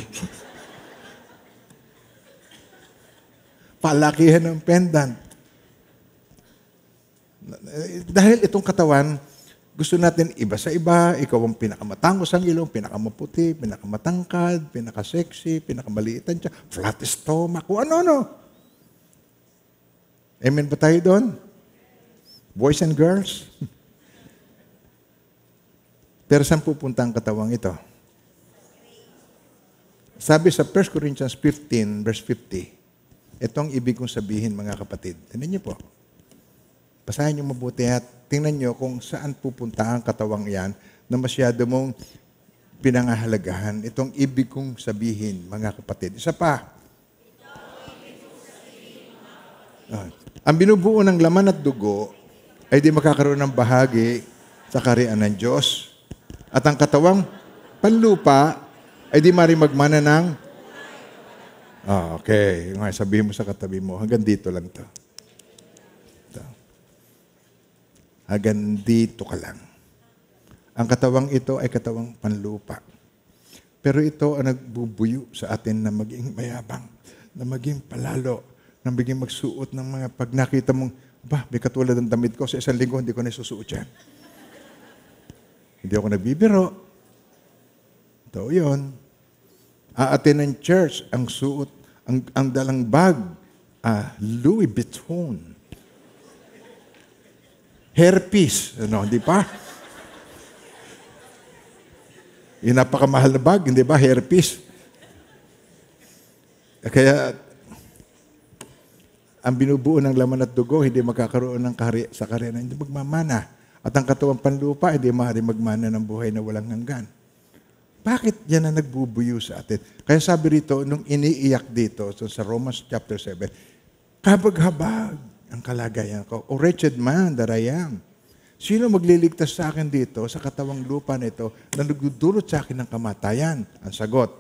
Palakihan ng pendant. Dahil itong katawan, gusto natin iba sa iba, ikaw ang pinakamatangos ang ilong, pinakamaputi, pinakamatangkad, pinakasexy, pinakamaliitan siya, flat stomach, kung ano-ano. Amen ba tayo doon? Boys and girls? Pero saan pupunta ang katawang ito? Sabi sa 1 Corinthians 15, verse 50, ito ang ibig kong sabihin, mga kapatid. Tingnan niyo po. Basahin niyo mabuti at tingnan niyo kung saan pupunta ang katawang yan na masyado mong pinangahalagahan. Itong ibig kong sabihin, mga kapatid. Isa pa. Ang binubuo ng laman at dugo ay di makakaroon ng bahagi sa kaharian ng Diyos. At ang katawang panlupa ay di marimagmana ng... okay. Sabihin mo sa katabi mo, hanggang dito lang to. Hanggang dito ka lang. Ang katawang ito ay katawang panlupa. Pero ito ang nagbubuyo sa atin na maging mayabang, na maging palalo, na maging magsuot ng mga pag nakita mong, may katulad ng damit ko, sa 1 linggo hindi ko na susuot yan. Hindi ako nagbibiro. Ito yun. Aatin ng church, ang suot, ang dalang bag, Louis Vuitton. Hairpiece. Hindi pa? Yung napakamahal na bag, hindi ba? Hairpiece. Kaya, ang binubuo ng laman at dugo, hindi magkakaroon ng sa kaharian, hindi magmamana. At ang katawang panlupa, hindi maaari magmana ng buhay na walang hanggan. Bakit yan ang nagbubuyo sa atin? Kaya sabi rito, nung iniiyak dito, sa Romans chapter 7, kabag-habag ang kalagayan ko. O wretched man that I am. Sino magliligtas sa akin dito, sa katawang lupa nito, na nagdudulot sa akin ng kamatayan? Ang sagot,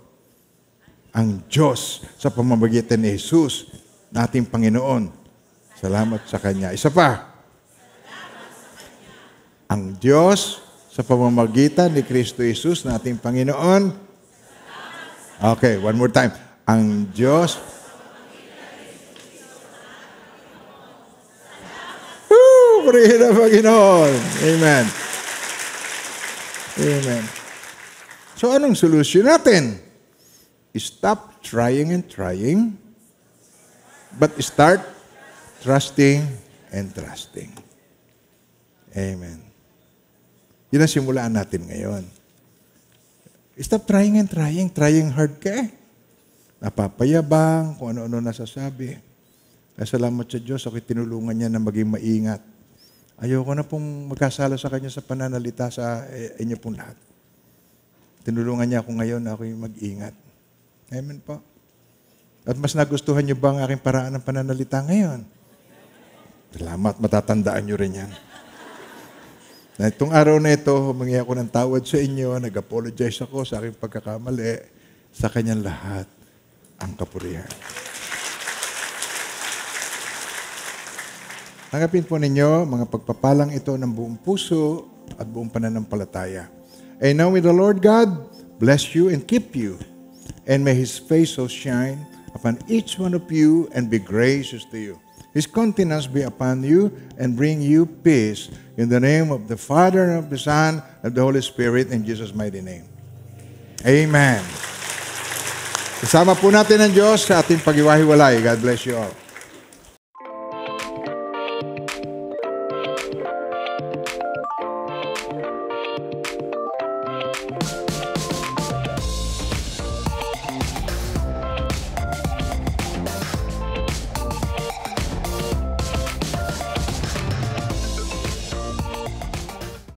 ang Diyos sa pamamagitan ni Jesus, na ating Panginoon. Salamat sa Kanya. Isa pa. Ang Diyos sa pamamagitan ni Kristo Jesus na ating Panginoon. Okay, one more time. Ang Diyos. Purihin ang Panginoon. Amen. Amen. So anong solusyon natin? Stop trying and trying, but start trusting and trusting. Amen. Yun ang simulaan natin ngayon. Stop trying and trying. Trying hard ka eh. Napapayabang, kung ano-ano nasasabi. Kaya salamat sa Diyos, ako'y tinulungan niya na maging maingat. Ayoko na pong magkasala sa Kanya sa pananalita sa inyo pong lahat. Tinulungan niya ako ngayon na ako'y mag-ingat. Amen po. At mas nagustuhan niyo ba ang aking paraan ng pananalita ngayon? Salamat, matatandaan niyo rin yan. Na itong araw na ito, humingi ako ng tawad sa inyo, nag-apologize ako sa aking pagkakamali, sa Kanyang lahat ang kapurihan. Tanggapin po ninyo mga pagpapalang ito ng buong puso at buong pananampalataya. And now may the Lord God bless you and keep you, and may His face so shine upon each one of you and be gracious to you. His countenance be upon you and bring you peace. In the name of the Father, and of the Son, and of the Holy Spirit, in Jesus' mighty name. Amen. Kasama po natin ang Diyos sa ating pag-iwahiwalay. God bless you all.